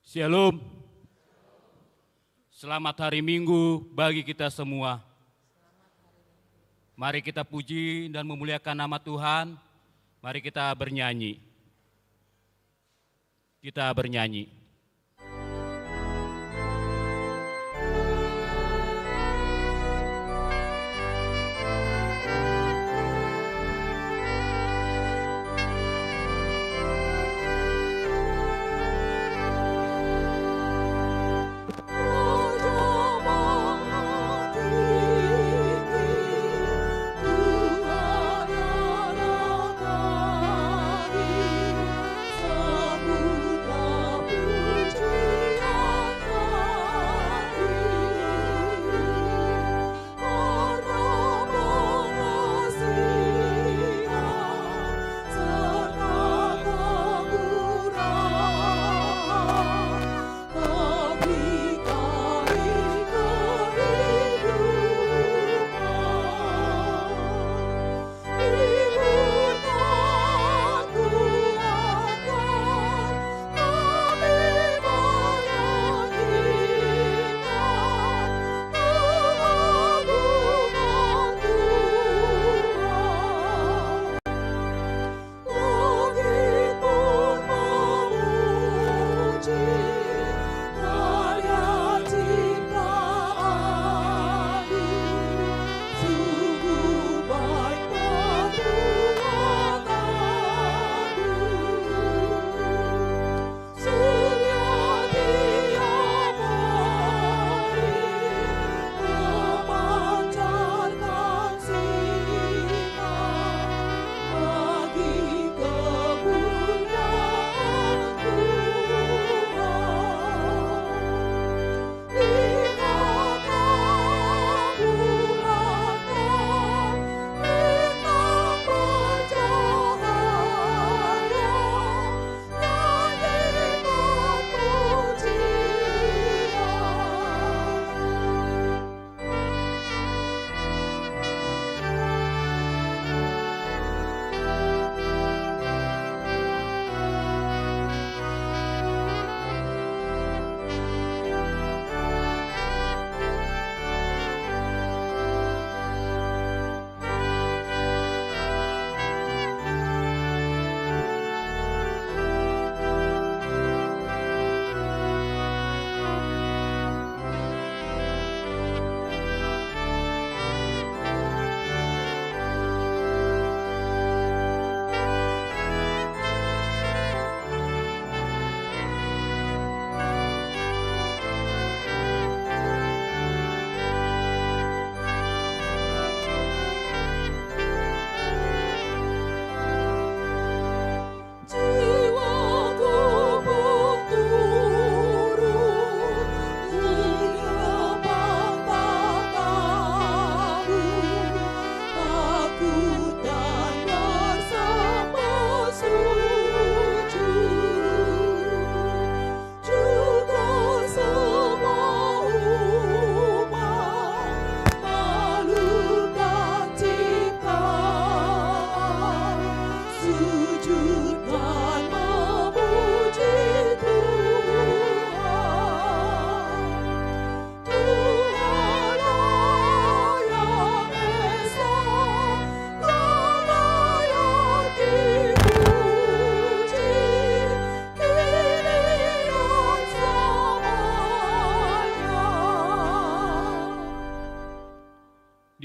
Shalom. Selamat hari Minggu bagi kita semua. Mari kita puji dan memuliakan nama Tuhan. Mari kita bernyanyi. Kita bernyanyi.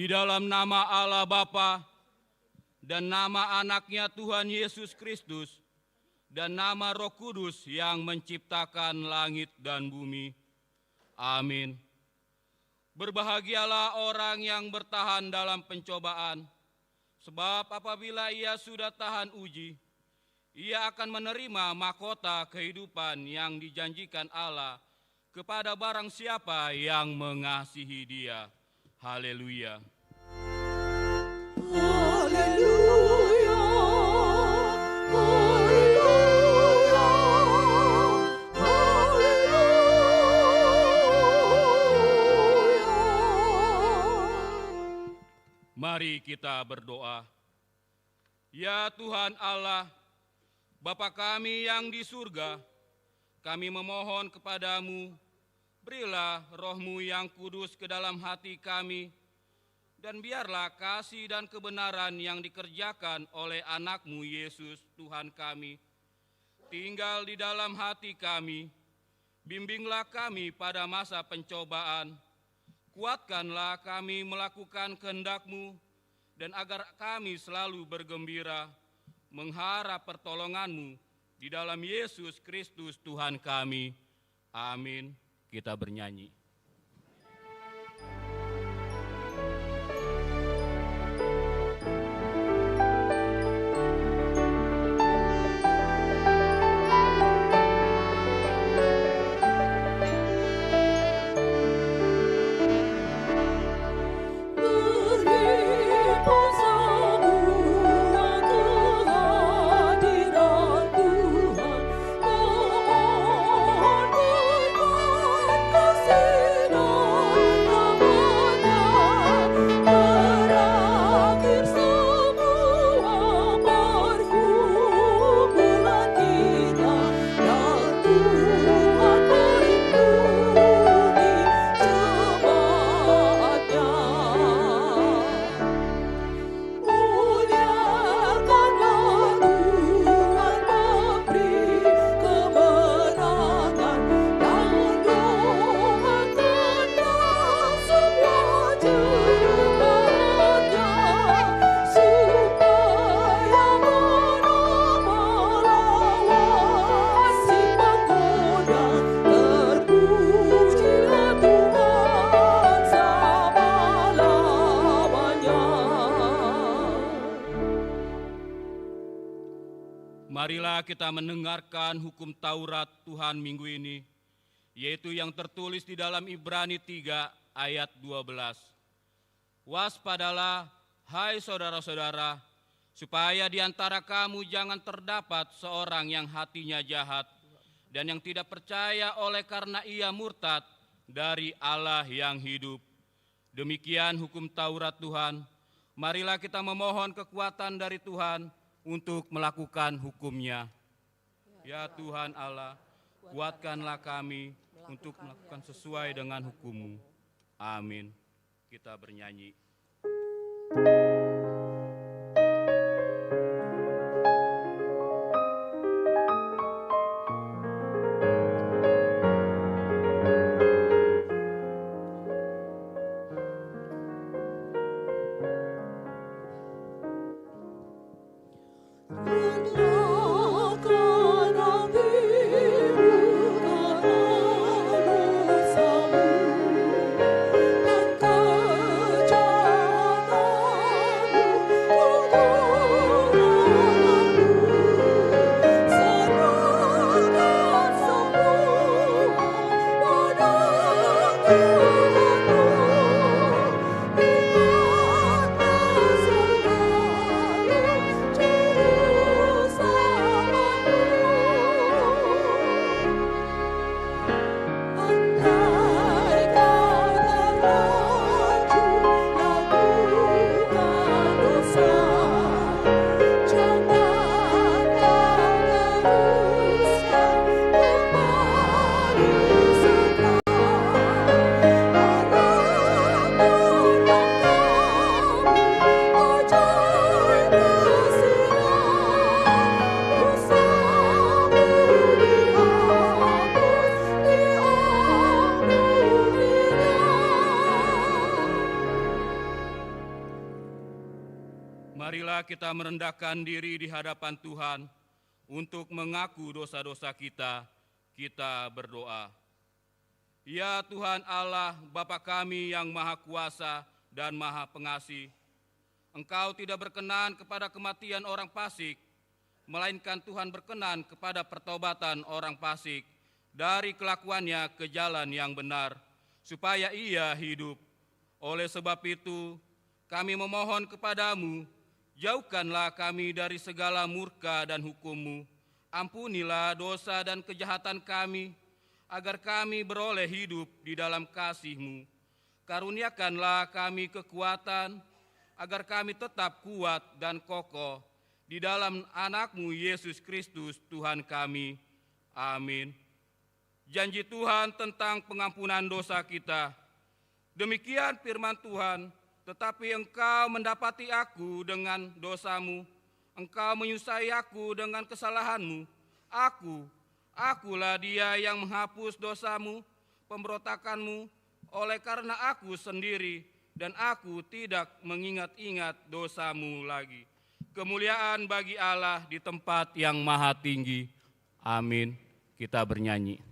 Di dalam nama Allah Bapa dan nama anaknya Tuhan Yesus Kristus dan nama Roh Kudus yang menciptakan langit dan bumi. Amin. Berbahagialah orang yang bertahan dalam pencobaan, sebab apabila ia sudah tahan uji, ia akan menerima mahkota kehidupan yang dijanjikan Allah kepada barang siapa yang mengasihi Dia. Haleluya. Haleluya. Haleluya. Haleluya. Mari kita berdoa. Ya Tuhan Allah, Bapa kami yang di surga, kami memohon kepadamu, berilah roh-Mu yang kudus ke dalam hati kami, dan biarlah kasih dan kebenaran yang dikerjakan oleh anak-Mu Yesus Tuhan kami tinggal di dalam hati kami. Bimbinglah kami pada masa pencobaan, kuatkanlah kami melakukan kehendak-Mu, dan agar kami selalu bergembira mengharap pertolongan-Mu di dalam Yesus Kristus Tuhan kami. Amin. Kita bernyanyi. Marilah kita mendengarkan hukum Taurat Tuhan minggu ini, yaitu yang tertulis di dalam Ibrani 3 ayat 12. Waspadalah, hai saudara-saudara, supaya di antara kamu jangan terdapat seorang yang hatinya jahat dan yang tidak percaya oleh karena ia murtad dari Allah yang hidup. Demikian hukum Taurat Tuhan. Marilah kita memohon kekuatan dari Tuhan untuk melakukan hukum-Nya. Ya Tuhan Allah, kuatkanlah kami untuk melakukan sesuai dengan hukum-Mu. Amin. Kita bernyanyi. Marilah kita merendahkan diri di hadapan Tuhan untuk mengaku dosa-dosa kita. Kita berdoa. Ya Tuhan Allah, Bapa kami yang Maha Kuasa dan Maha Pengasih, Engkau tidak berkenan kepada kematian orang fasik, melainkan Tuhan berkenan kepada pertobatan orang fasik dari kelakuannya ke jalan yang benar, supaya ia hidup. Oleh sebab itu, kami memohon kepadamu, jauhkanlah kami dari segala murka dan hukum-Mu. Ampunilah dosa dan kejahatan kami, agar kami beroleh hidup di dalam kasih-Mu. Karuniakanlah kami kekuatan, agar kami tetap kuat dan kokoh di dalam anak-Mu Yesus Kristus Tuhan kami. Amin. janji Tuhan tentang pengampunan dosa kita. Demikian firman Tuhan, tetapi engkau mendapati aku dengan dosamu, engkau menyusahai aku dengan kesalahanmu. Akulah dia yang menghapus dosamu, pemberontakanmu, oleh karena aku sendiri, dan aku tidak mengingat-ingat dosamu lagi. Kemuliaan bagi Allah di tempat yang maha tinggi. Amin. Kita bernyanyi.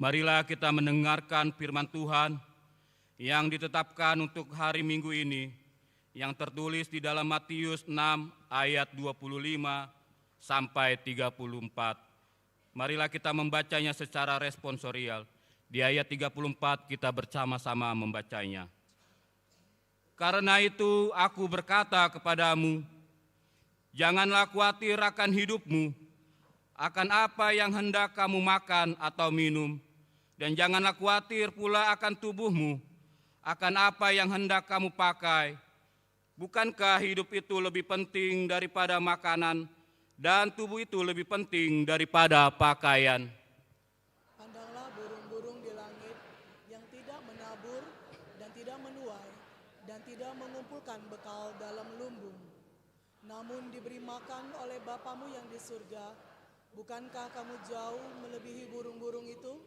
Marilah kita mendengarkan firman Tuhan yang ditetapkan untuk hari Minggu ini, yang tertulis di dalam Matius 6 ayat 25 sampai 34. Marilah kita membacanya secara responsorial. Di ayat 34 kita bersama-sama membacanya. Karena itu aku berkata kepadamu, janganlah khawatir akan hidupmu, akan apa yang hendak kamu makan atau minum, dan janganlah khawatir pula akan tubuhmu, akan apa yang hendak kamu pakai. Bukankah hidup itu lebih penting daripada makanan, dan tubuh itu lebih penting daripada pakaian? Pandanglah burung-burung di langit yang tidak menabur dan tidak menuai dan tidak mengumpulkan bekal dalam lumbung, namun diberi makan oleh Bapamu yang di surga. Bukankah kamu jauh melebihi burung-burung itu?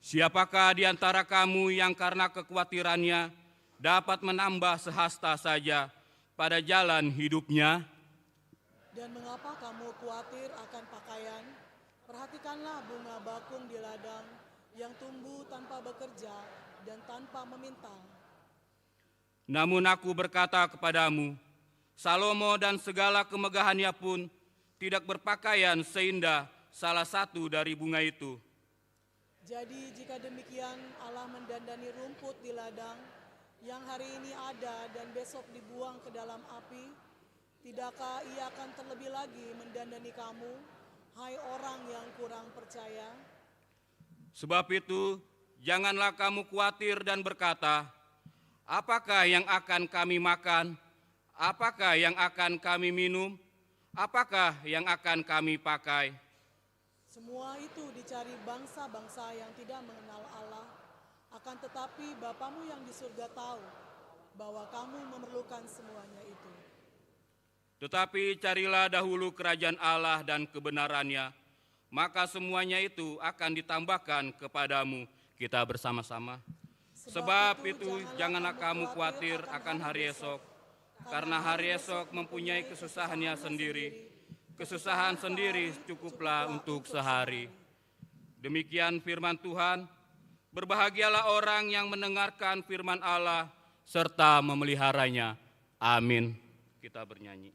Siapakah di antara kamu yang karena kekhawatirannya dapat menambah sehasta saja pada jalan hidupnya? Dan mengapa kamu khawatir akan pakaian? Perhatikanlah bunga bakung di ladang yang tumbuh tanpa bekerja dan tanpa meminta. Namun aku berkata kepadamu, Salomo dan segala kemegahannya pun tidak berpakaian seindah salah satu dari bunga itu. Jadi jika demikian Allah mendandani rumput di ladang yang hari ini ada dan besok dibuang ke dalam api, tidakkah Ia akan terlebih lagi mendandani kamu, hai orang yang kurang percaya? Sebab itu, janganlah kamu khawatir dan berkata, apakah yang akan kami makan? Apakah yang akan kami minum? Apakah yang akan kami pakai? Semua itu dicari bangsa-bangsa yang tidak mengenal Allah. Akan tetapi Bapamu yang di surga tahu bahwa kamu memerlukan semuanya itu. Tetapi carilah dahulu kerajaan Allah dan kebenarannya, maka semuanya itu akan ditambahkan kepadamu. Kita bersama-sama. Sebab itu janganlah kamu khawatir akan hari esok, karena hari esok mempunyai kesusahannya sendiri. Kesusahan sendiri cukuplah untuk sehari. Demikian firman Tuhan. Berbahagialah orang yang mendengarkan firman Allah serta memeliharanya. Amin. Kita bernyanyi.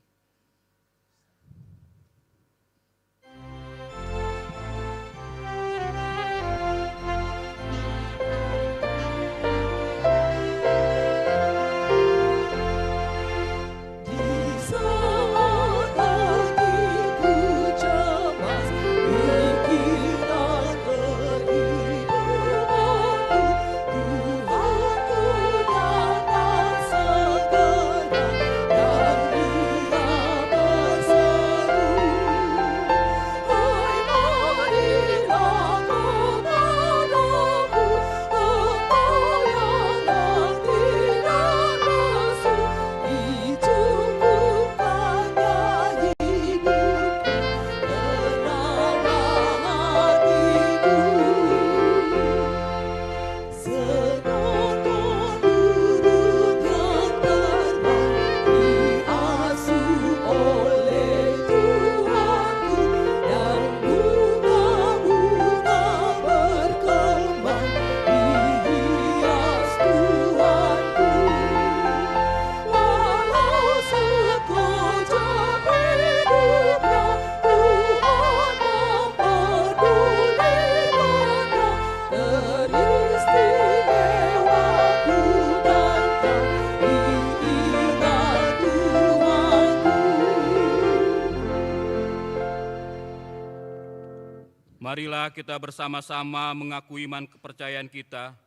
Marilah kita bersama-sama mengakui iman kepercayaan kita.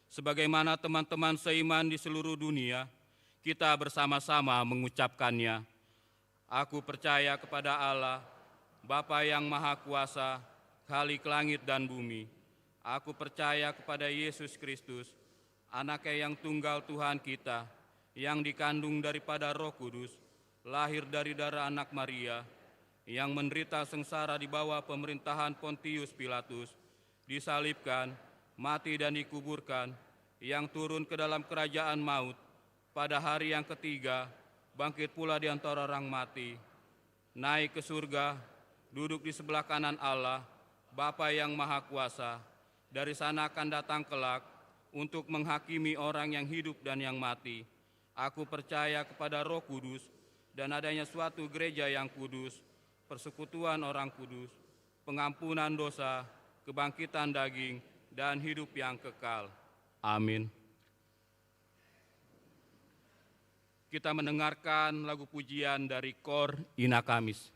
Sebagaimana teman-teman seiman di seluruh dunia, kita bersama-sama mengucapkannya. Aku percaya kepada Allah, Bapa yang Maha Kuasa, Khalik langit dan bumi. Aku percaya kepada Yesus Kristus, Anaknya yang tunggal Tuhan kita, yang dikandung daripada Roh Kudus, lahir dari darah anak Maria, yang menderita sengsara di bawah pemerintahan Pontius Pilatus, disalibkan, mati dan dikuburkan, yang turun ke dalam kerajaan maut, pada hari yang ketiga, bangkit pula di antara orang mati, naik ke surga, duduk di sebelah kanan Allah, Bapa yang Maha Kuasa, dari sana akan datang kelak, untuk menghakimi orang yang hidup dan yang mati. Aku percaya kepada Roh Kudus, dan adanya suatu gereja yang kudus, persekutuan orang kudus, pengampunan dosa, kebangkitan daging, dan hidup yang kekal. Amin. Kita mendengarkan lagu pujian dari Kor Ina Kamis.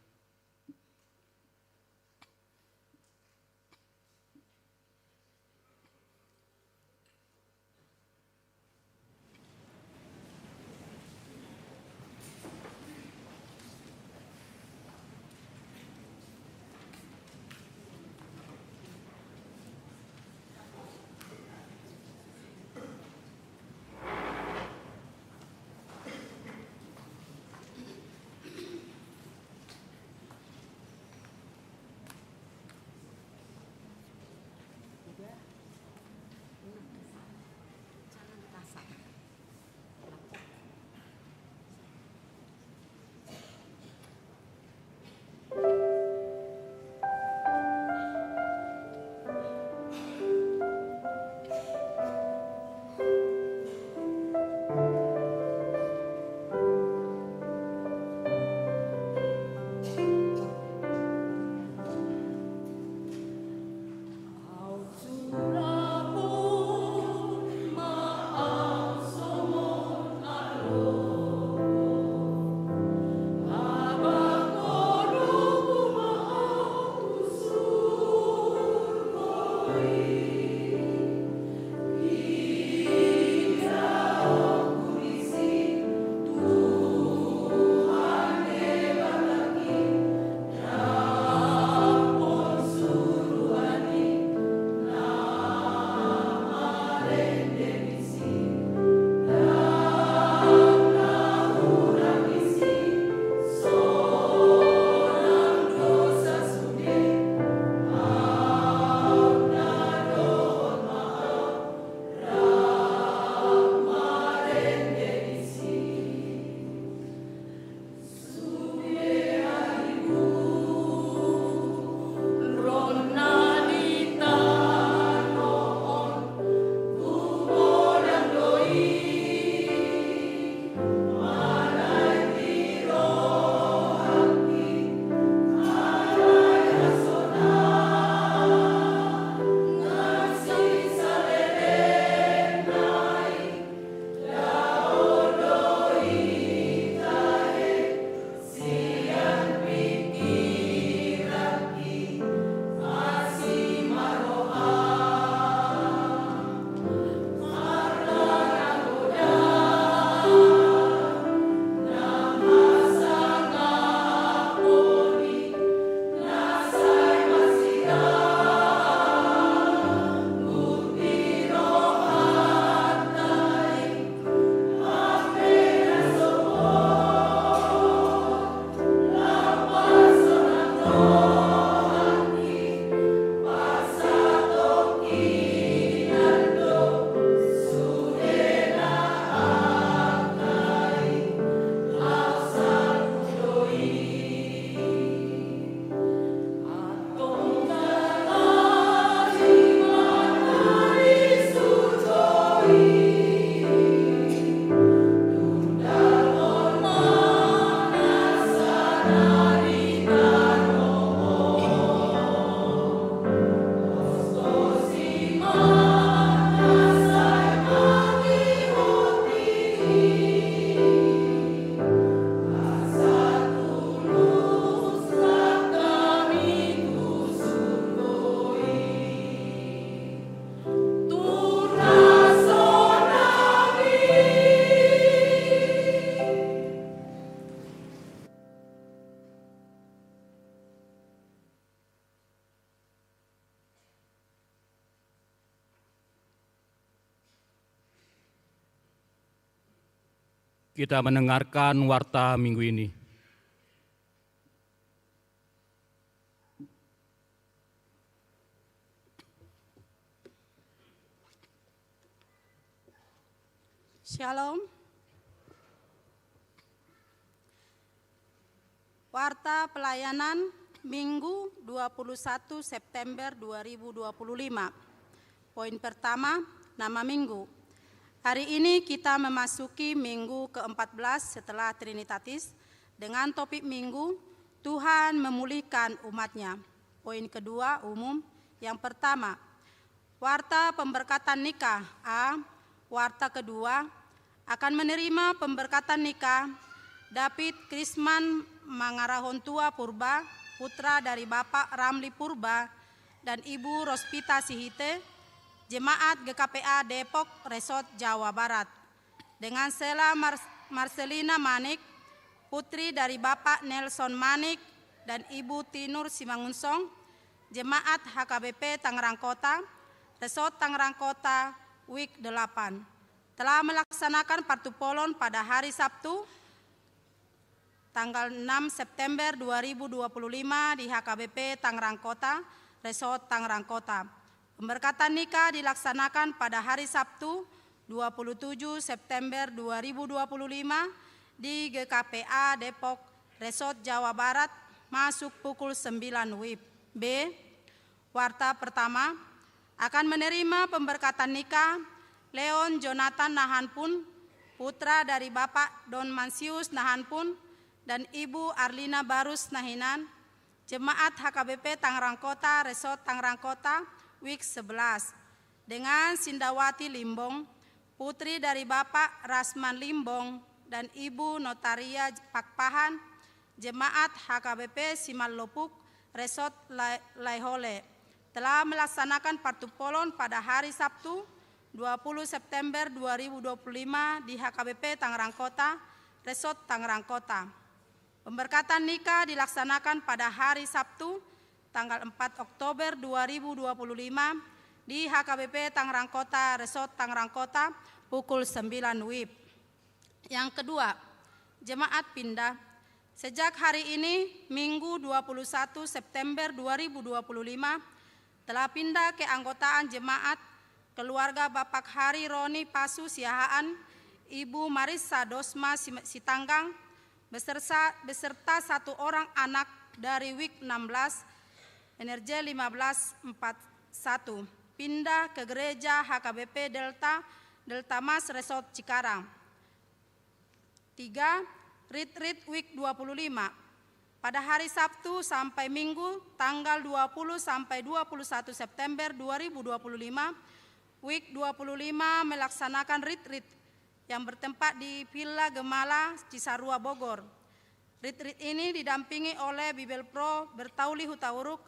Kita mendengarkan warta minggu ini. Shalom. Warta pelayanan Minggu 21 September 2025. Poin pertama, nama minggu. Hari ini kita memasuki minggu ke-14 setelah Trinitatis dengan topik minggu Tuhan memulihkan umatnya. Poin kedua, umum. Yang pertama, warta pemberkatan nikah. A. Warta kedua, akan menerima pemberkatan nikah David Krisman Mangarahontua Purba, putra dari Bapak Ramli Purba dan Ibu Rospita Sihite, Jemaat GKPA Depok, Resort Jawa Barat. Dengan Sela Marcelina Manik, putri dari Bapak Nelson Manik dan Ibu Tinur Simangunsong, Jemaat HKBP Tangerang Kota, Resort Tangerang Kota, Week 8. Telah melaksanakan partupolon pada hari Sabtu, tanggal 6 September 2025 di HKBP Tangerang Kota, Resort Tangerang Kota. Pemberkatan nikah dilaksanakan pada hari Sabtu 27 September 2025 di GKPA Depok, Resort Jawa Barat, masuk pukul 9 WIB. B. Warta pertama, akan menerima pemberkatan nikah Leon Jonathan Nahanpun, putra dari Bapak Don Mansius Nahanpun dan Ibu Arlina Barus Nahinan, Jemaat HKBP Tangerang Kota, Resort Tangerang Kota, Week 11. Dengan Sindawati Limbong, putri dari Bapak Rasman Limbong dan Ibu Notaria Pakpahan, Jemaat HKBP Simalopuk, Resort Laihole, telah melaksanakan partupolon pada hari Sabtu 20 September 2025 di HKBP Tangerang Kota, Resort Tangerang Kota. Pemberkatan nikah dilaksanakan pada hari Sabtu, tanggal 4 Oktober 2025 di HKBP Tangerang Kota, Resort Tangerang Kota, pukul 9 WIB. Yang kedua, jemaat pindah. Sejak hari ini, Minggu 21 September 2025, telah pindah ke anggotaan jemaat keluarga Bapak Hari Roni Pasu Siahaan, Ibu Marisa Dosma Sitanggang, beserta satu orang anak dari Week 16, NRJ 1541, pindah ke gereja HKBP Delta Mas Resort Cikarang. 3. Retreat Week 25. Pada hari Sabtu sampai Minggu tanggal 20 sampai 21 September 2025, Week 25 melaksanakan retreat yang bertempat di Villa Gemala, Cisarua, Bogor. Retreat ini didampingi oleh Bibel Pro Bertauli Hutauruk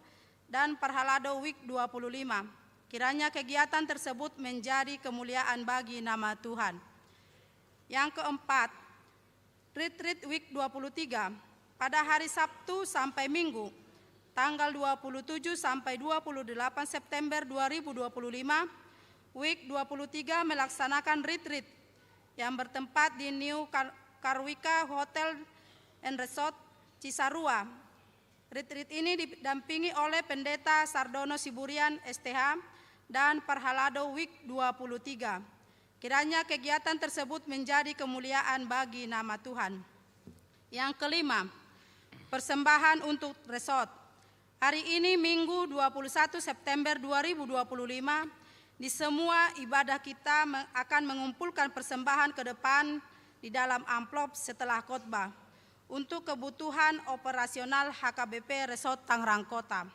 dan Parhalado Week 25. Kiranya kegiatan tersebut menjadi kemuliaan bagi nama Tuhan. Yang keempat, Retreat Week 23. Pada hari Sabtu sampai Minggu, tanggal 27 sampai 28 September 2025, Week 23 melaksanakan retreat yang bertempat di New Karwika Hotel and Resort Cisarua. Retreat ini didampingi oleh Pendeta Sardono Siburian STH dan Parhalado Week 23. Kiranya kegiatan tersebut menjadi kemuliaan bagi nama Tuhan. Yang kelima, persembahan untuk resort. Hari ini Minggu 21 September 2025, di semua ibadah kita akan mengumpulkan persembahan ke depan di dalam amplop setelah khotbah untuk kebutuhan operasional HKBP Resort Tangerang Kota.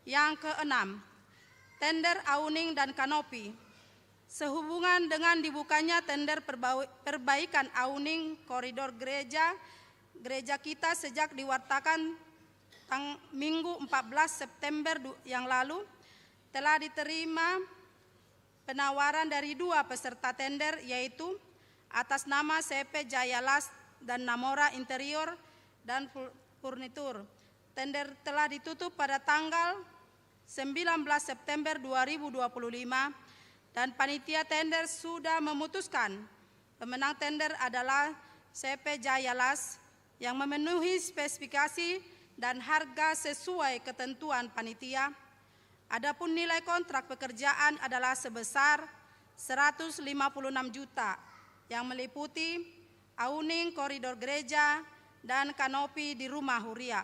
Yang keenam, tender awning dan kanopi. Sehubungan dengan dibukanya tender perbaikan awning koridor gereja kita sejak diwartakan Minggu 14 September yang lalu, telah diterima penawaran dari dua peserta tender, yaitu atas nama CP Jayalas dan Namora Interior dan Furnitur. Tender telah ditutup pada tanggal 19 September 2025 dan panitia tender sudah memutuskan pemenang tender adalah CP Jayalas yang memenuhi spesifikasi dan harga sesuai ketentuan panitia. Adapun nilai kontrak pekerjaan adalah sebesar 156 juta yang meliputi awning koridor gereja dan kanopi di rumah Huria.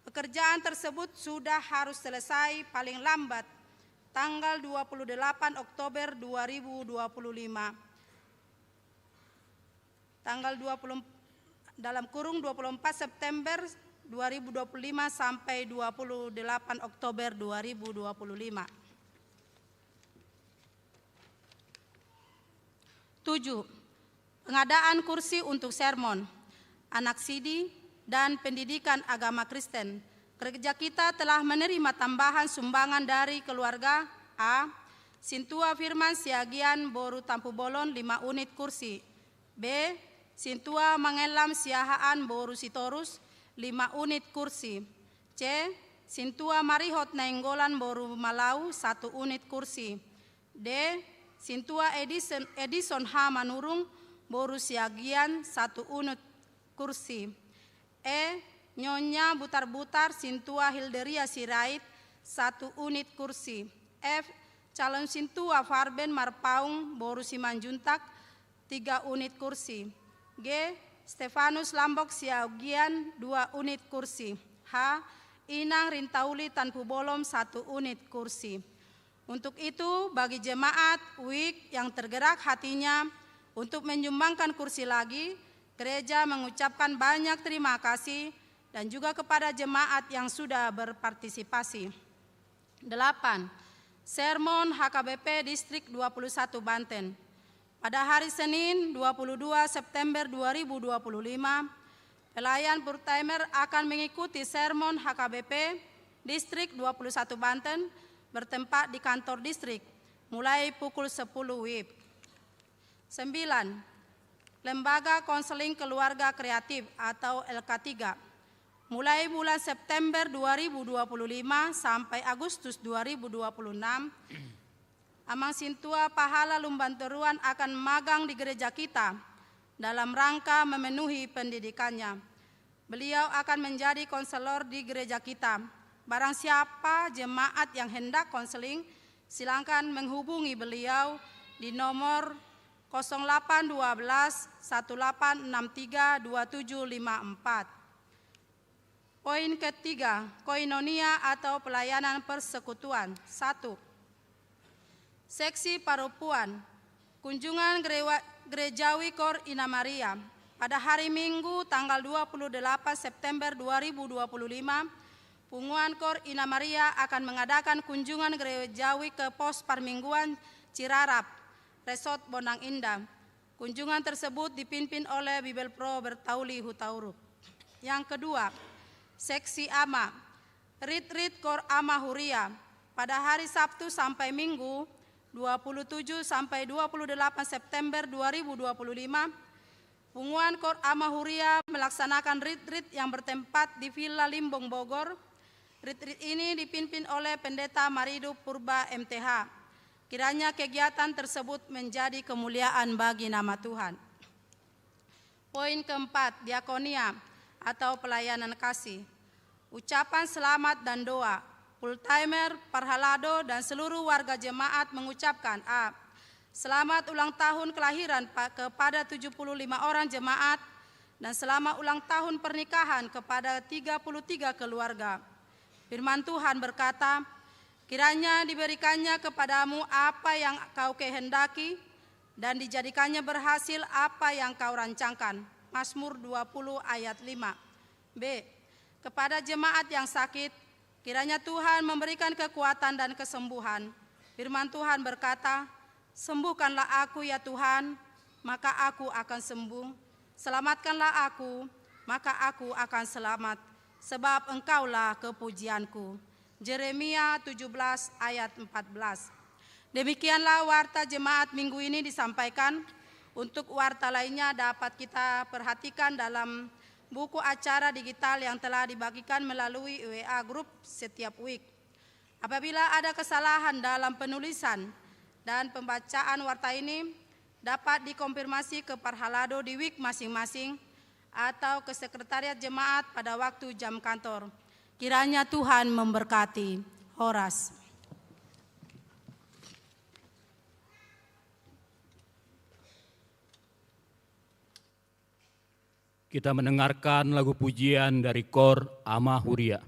Pekerjaan tersebut sudah harus selesai paling lambat tanggal 28 Oktober 2025. Tanggal 24 September 2025 sampai 28 Oktober 2025. 7. Pengadaan kursi untuk sermon, anak sidi, dan pendidikan agama Kristen. Gereja kita telah menerima tambahan sumbangan dari keluarga A. Sintua Firman Siagian Boru Tampu Bolon 5 unit kursi. B. Sintua Mangelam Siahaan Boru Sitorus 5 unit kursi. C. Sintua Marihot Nainggolan Boru Malau 1 unit kursi. D. Sintua Edison H. Manurung Boru Siagian 1 unit kursi. E. Nyonya Butar-Butar Sintua Hilderia Sirait 1 unit kursi. F. Calon Sintua Farben Marpaung Boru Simanjuntak 3 unit kursi. G. Stefanus Lambok Siagian 2 unit kursi. H. Inang Rintauli Tanpu Bolom 1 unit kursi. Untuk itu bagi jemaat WIK yang tergerak hatinya untuk menyumbangkan kursi lagi, gereja mengucapkan banyak terima kasih dan juga kepada jemaat yang sudah berpartisipasi. 8. Sermon HKBP Distrik 21 Banten. Pada hari Senin 22 September 2025, pelayan full-timer akan mengikuti sermon HKBP Distrik 21 Banten bertempat di kantor distrik mulai pukul 10 WIB. 9. Lembaga Konseling Keluarga Kreatif atau LK3 mulai bulan September 2025 sampai Agustus 2026, Amang Sintua Pahala Lumbanteruan akan magang di gereja kita dalam rangka memenuhi pendidikannya. Beliau akan menjadi konselor di gereja kita. Barang siapa jemaat yang hendak konseling, silakan menghubungi beliau di nomor 0812 1863 2754. Poin ketiga, koinonia atau pelayanan persekutuan. 1. Seksi Parupuan, kunjungan gerejawi Kor Ina Maria. Pada hari Minggu tanggal 28 September 2025, Punguan Kor Ina Maria akan mengadakan kunjungan gerejawi ke pos Parmingguan Cirarap, Resort Bonang Indah. Kunjungan tersebut dipimpin oleh Bibel Pro Bertauli Hutauruk. Yang kedua, Seksi Ama, Rit Kor Ama Huria. Pada hari Sabtu sampai Minggu 27 sampai 28 September 2025, Punguan Kor Ama Huria melaksanakan rit yang bertempat di Villa Limbong Bogor. Rit ini dipimpin oleh Pendeta Maridu Purba MTH. Kiranya kegiatan tersebut menjadi kemuliaan bagi nama Tuhan. Poin keempat, diakonia atau pelayanan kasih. Ucapan selamat dan doa. Full-timer, Parhalado, dan seluruh warga jemaat mengucapkan A. Selamat ulang tahun kelahiran kepada 75 orang jemaat dan selamat ulang tahun pernikahan kepada 33 keluarga. Firman Tuhan berkata, kiranya diberikannya kepadamu apa yang kau kehendaki dan dijadikannya berhasil apa yang kau rancangkan. Mazmur 20 ayat 5. B. Kepada jemaat yang sakit, kiranya Tuhan memberikan kekuatan dan kesembuhan. Firman Tuhan berkata, sembuhkanlah aku ya Tuhan, maka aku akan sembuh. Selamatkanlah aku, maka aku akan selamat. Sebab engkaulah kepujianku. Yeremia 17 ayat 14. Demikianlah warta jemaat minggu ini disampaikan. Untuk warta lainnya dapat kita perhatikan dalam buku acara digital yang telah dibagikan melalui WA Group setiap week. Apabila ada kesalahan dalam penulisan dan pembacaan warta ini, dapat dikonfirmasi ke Parhalado di WIK masing-masing atau ke Sekretariat Jemaat pada waktu jam kantor. Kiranya Tuhan memberkati. Horas. Kita mendengarkan lagu pujian dari Kor Ama Huria.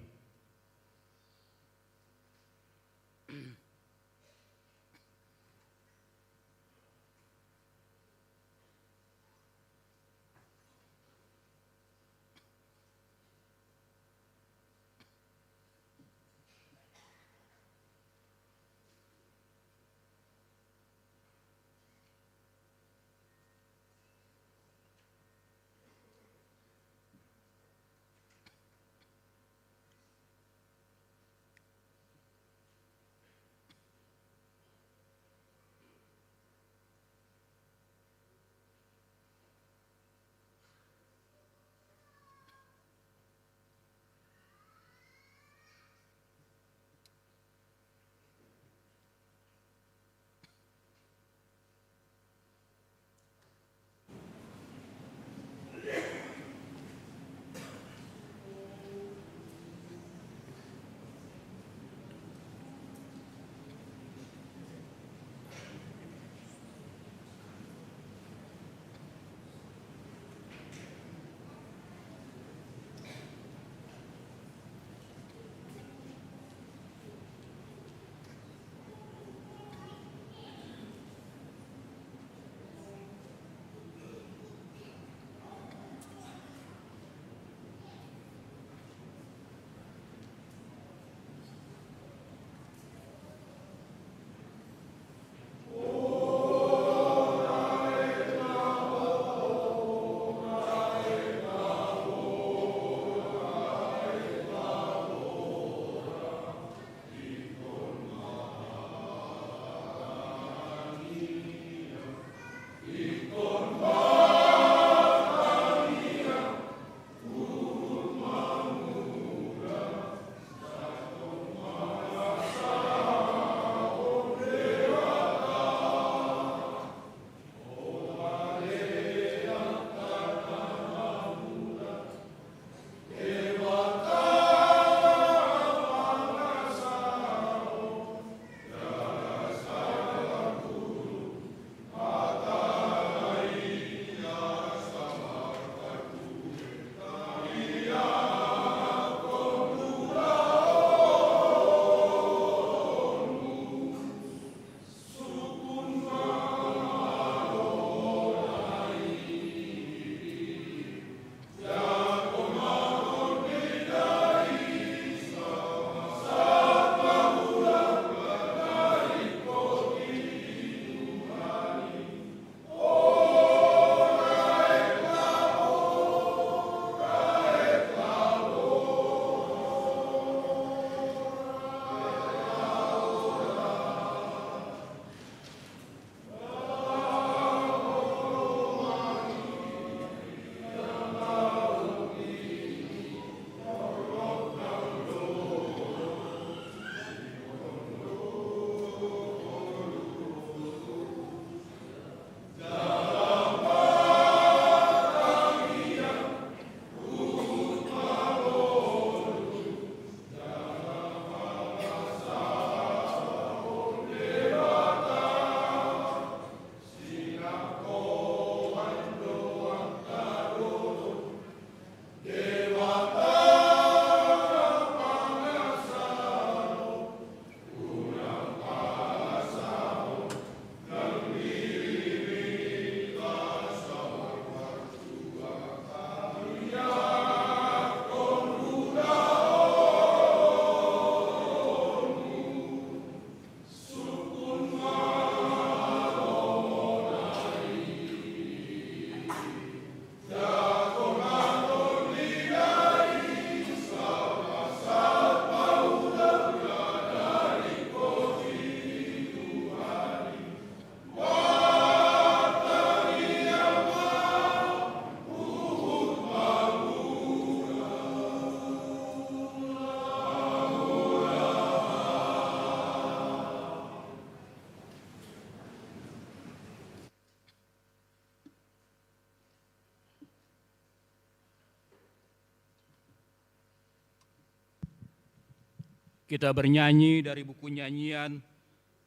Kita bernyanyi dari buku nyanyian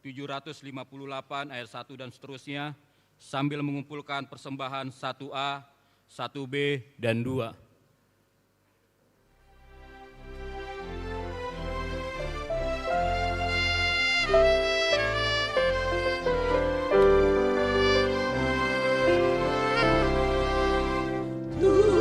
758 ayat 1 dan seterusnya sambil mengumpulkan persembahan 1A, 1B, dan 2. Di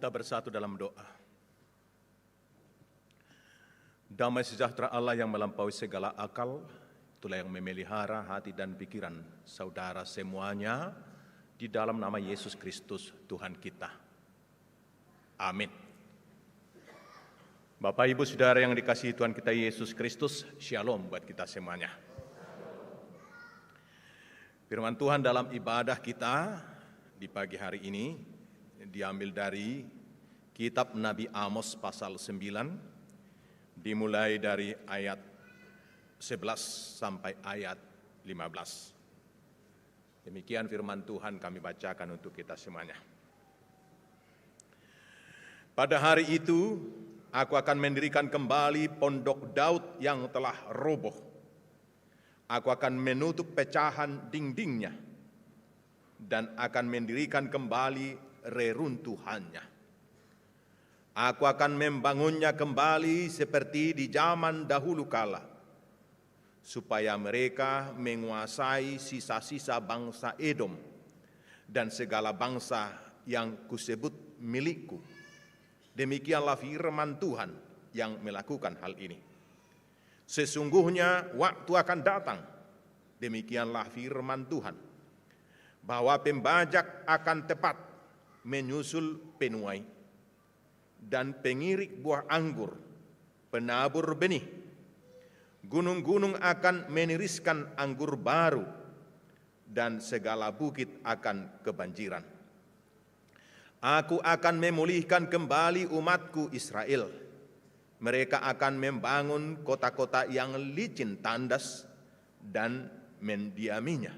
kita bersatu dalam doa. Damai sejahtera Allah yang melampaui segala akal, itulah yang memelihara hati dan pikiran saudara semuanya di dalam nama Yesus Kristus Tuhan kita. Amin. Bapak, Ibu, Saudara yang dikasihi Tuhan kita Yesus Kristus, Shalom buat kita semuanya. Firman Tuhan dalam ibadah kita di pagi hari ini diambil dari kitab Nabi Amos pasal 9, dimulai dari ayat 11 sampai ayat 15. Demikian firman Tuhan kami bacakan untuk kita semuanya. Pada hari itu, aku akan mendirikan kembali pondok Daud yang telah roboh. Aku akan menutup pecahan dindingnya dan akan mendirikan kembali reruntuhannya. Aku akan membangunnya kembali seperti di zaman dahulu kala, supaya mereka menguasai sisa-sisa bangsa Edom dan segala bangsa yang kusebut milikku. Demikianlah firman Tuhan yang melakukan hal ini. Sesungguhnya waktu akan datang, demikianlah firman Tuhan, bahwa pembajak akan tepat menyusul penuai, dan pengirik buah anggur, penabur benih. Gunung-gunung akan meniriskan anggur baru, dan segala bukit akan kebanjiran. Aku akan memulihkan kembali umatku Israel. Mereka akan membangun kota-kota yang licin tandas dan mendiaminya.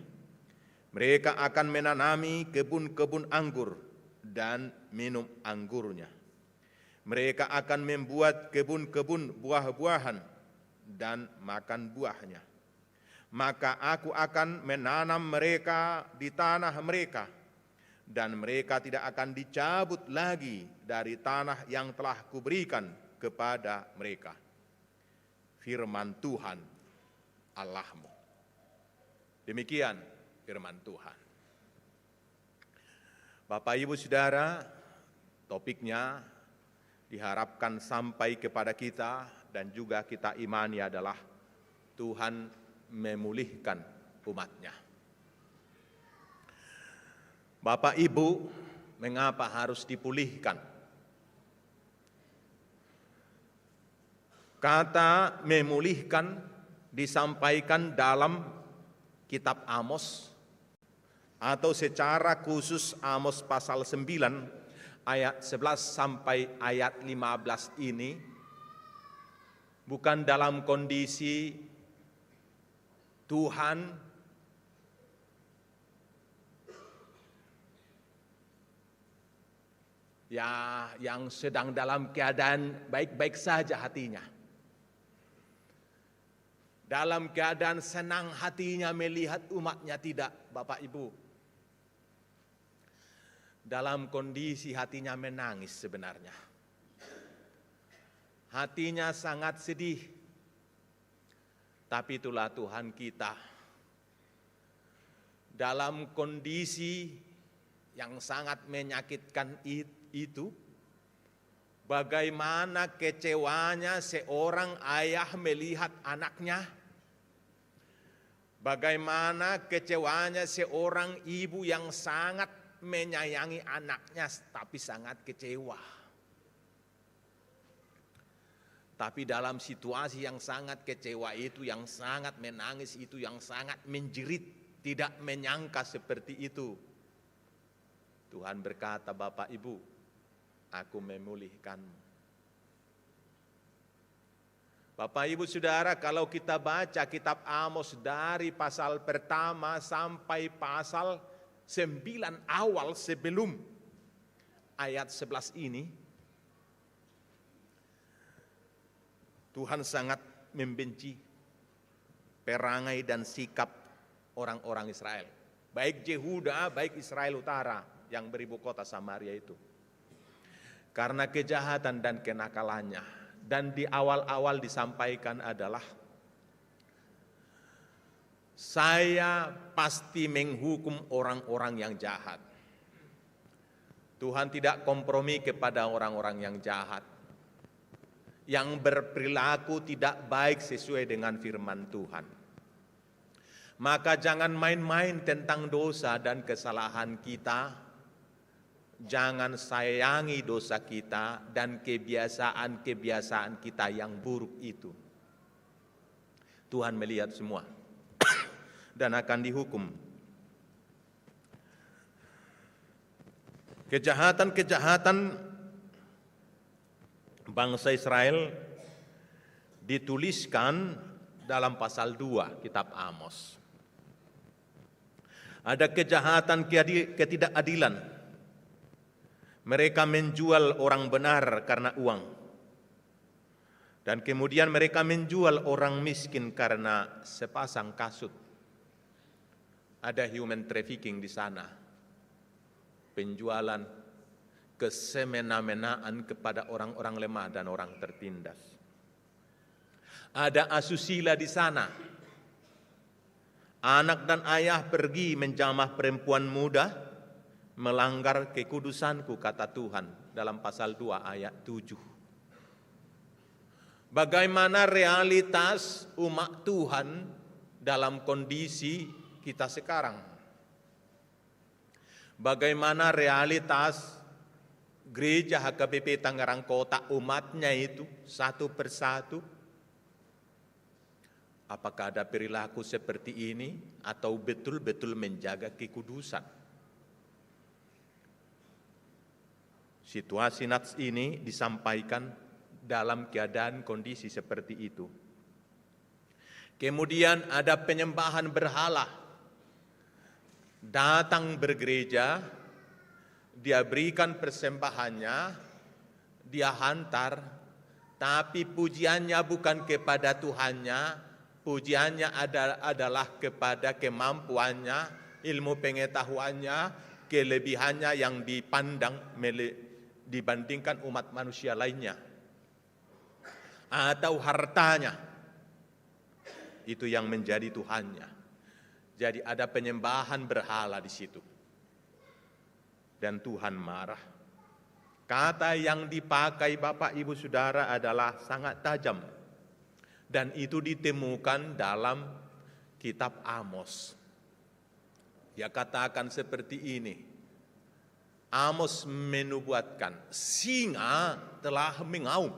Mereka akan menanami kebun-kebun anggur dan minum anggurnya. Mereka akan membuat kebun-kebun buah-buahan dan makan buahnya. Maka aku akan menanam mereka di tanah mereka, dan mereka tidak akan dicabut lagi dari tanah yang telah kuberikan kepada mereka. Firman Tuhan Allahmu. Demikian firman Tuhan. Bapak, Ibu, Saudara, topiknya diharapkan sampai kepada kita dan juga kita imani adalah Tuhan memulihkan umat-Nya. Bapak, Ibu, mengapa harus dipulihkan? Kata memulihkan disampaikan dalam kitab Amos, atau secara khusus Amos pasal 9 ayat 11 sampai ayat 15 ini bukan dalam kondisi Tuhan yang sedang dalam keadaan baik-baik saja hatinya, dalam keadaan senang hatinya melihat umatnya, tidak, Bapak Ibu. Dalam kondisi hatinya menangis sebenarnya. Hatinya sangat sedih. Tapi itulah Tuhan kita. Dalam kondisi yang sangat menyakitkan itu, bagaimana kecewanya seorang ayah melihat anaknya, bagaimana kecewanya seorang ibu yang sangat menyayangi anaknya tapi sangat kecewa. Tapi dalam situasi yang sangat kecewa itu, yang sangat menangis itu, yang sangat menjerit, tidak menyangka seperti itu, Tuhan berkata, Bapak Ibu, aku memulihkanmu. Bapak, Ibu, Saudara, kalau kita baca kitab Amos dari pasal pertama sampai pasal 9 awal sebelum ayat 11 ini, Tuhan sangat membenci perangai dan sikap orang-orang Israel. Baik Yehuda, baik Israel Utara yang beribu kota Samaria itu. Karena kejahatan dan kenakalannya. Dan di awal-awal disampaikan adalah, saya pasti menghukum orang-orang yang jahat. Tuhan tidak kompromi kepada orang-orang yang jahat, yang berperilaku tidak baik sesuai dengan firman Tuhan. Maka jangan main-main tentang dosa dan kesalahan kita. Jangan sayangi dosa kita dan kebiasaan-kebiasaan kita yang buruk itu. Tuhan melihat semua dan akan dihukum. Kejahatan-kejahatan bangsa Israel dituliskan dalam pasal 2 kitab Amos. Ada kejahatan ketidakadilan. Mereka menjual orang benar karena uang. Dan kemudian mereka menjual orang miskin karena sepasang kasut. Ada human trafficking di sana. Penjualan kesemena-menaan kepada orang-orang lemah dan orang tertindas. Ada asusila di sana. Anak dan ayah pergi menjamah perempuan muda, melanggar kekudusanku, kata Tuhan dalam pasal 2 ayat 7. Bagaimana realitas umat Tuhan dalam kondisi kita sekarang? Bagaimana realitas gereja HKBP Tangerang Kota umatnya itu satu persatu? Apakah ada perilaku seperti ini atau betul-betul menjaga kekudusan? Situasi nats ini disampaikan dalam keadaan kondisi seperti itu. Kemudian ada penyembahan berhala. Datang bergereja, dia berikan persembahannya, dia hantar, tapi pujiannya bukan kepada Tuhannya, pujiannya adalah kepada kemampuannya, ilmu pengetahuannya, kelebihannya yang dipandang dibandingkan umat manusia lainnya. Atau hartanya, itu yang menjadi Tuhannya. Jadi ada penyembahan berhala di situ. Dan Tuhan marah. Kata yang dipakai Bapak Ibu Saudara adalah sangat tajam. Dan itu ditemukan dalam kitab Amos. Dia katakan seperti ini. Amos menubuatkan, singa telah mengaum.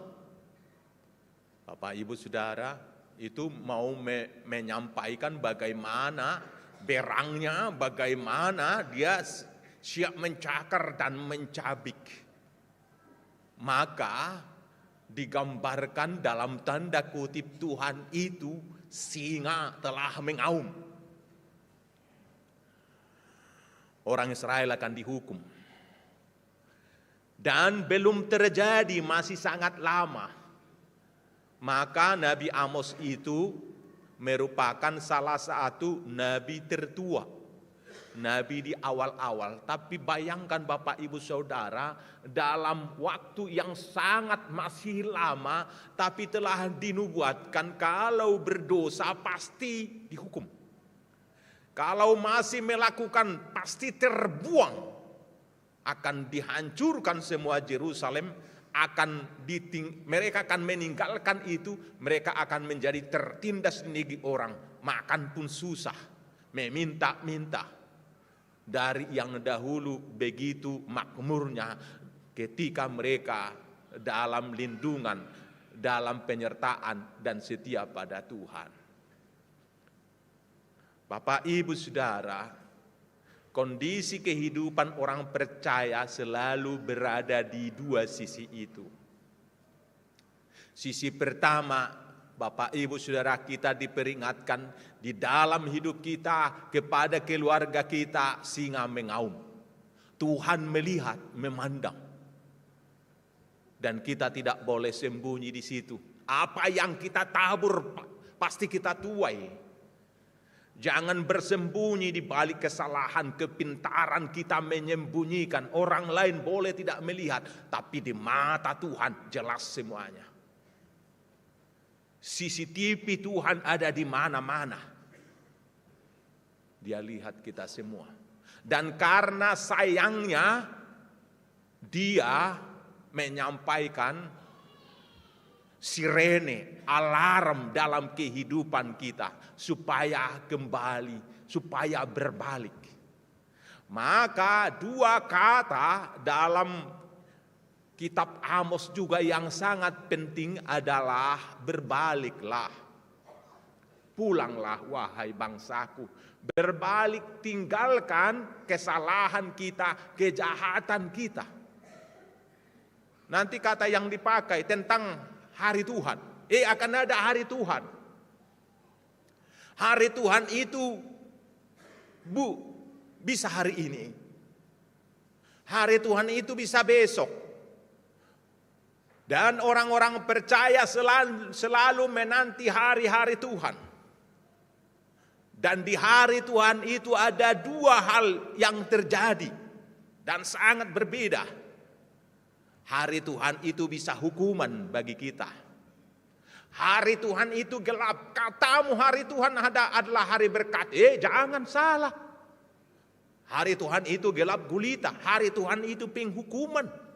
Bapak Ibu Saudara, itu mau menyampaikan bagaimana berangnya, bagaimana dia siap mencakar dan mencabik. Maka digambarkan dalam tanda kutip Tuhan itu singa telah mengaum. Orang Israel akan dihukum. Dan belum terjadi, masih sangat lama. Maka Nabi Amos itu merupakan salah satu nabi tertua. Nabi di awal-awal. Tapi bayangkan Bapak Ibu Saudara, dalam waktu yang sangat masih lama, tapi telah dinubuatkan kalau berdosa pasti dihukum. Kalau masih melakukan pasti terbuang. Akan dihancurkan semua Yerusalem. Mereka akan meninggalkan itu, mereka akan menjadi tertindas di negeri orang, makan pun susah, meminta-minta. Dari yang dahulu begitu makmurnya ketika mereka dalam lindungan, dalam penyertaan dan setia pada Tuhan. Bapak Ibu Saudara, kondisi kehidupan orang percaya selalu berada di dua sisi itu. Sisi pertama, Bapak Ibu Saudara, kita diperingatkan di dalam hidup kita kepada keluarga kita singa mengaum. Tuhan melihat, memandang. Dan kita tidak boleh sembunyi di situ. Apa yang kita tabur pasti kita tuai. Jangan bersembunyi di balik kesalahan, kepintaran kita menyembunyikan. Orang lain boleh tidak melihat, tapi di mata Tuhan jelas semuanya. CCTV Tuhan ada di mana-mana. Dia lihat kita semua. Dan karena sayangnya, Dia menyampaikan sirene, alarm dalam kehidupan kita supaya kembali, supaya berbalik. Maka dua kata dalam kitab Amos juga yang sangat penting adalah berbaliklah. Pulanglah wahai bangsaku, berbalik, tinggalkan kesalahan kita, kejahatan kita. Nanti kata yang dipakai tentang hari Tuhan. Akan ada hari Tuhan. Hari Tuhan itu bisa hari ini. Hari Tuhan itu bisa besok. Dan orang-orang percaya selalu menanti hari-hari Tuhan. Dan di hari Tuhan itu ada dua hal yang terjadi dan sangat berbeda. Hari Tuhan itu bisa hukuman bagi kita. Hari Tuhan itu gelap. Katamu hari Tuhan adalah hari berkat. Jangan salah. Hari Tuhan itu gelap gulita. Hari Tuhan itu penghukuman.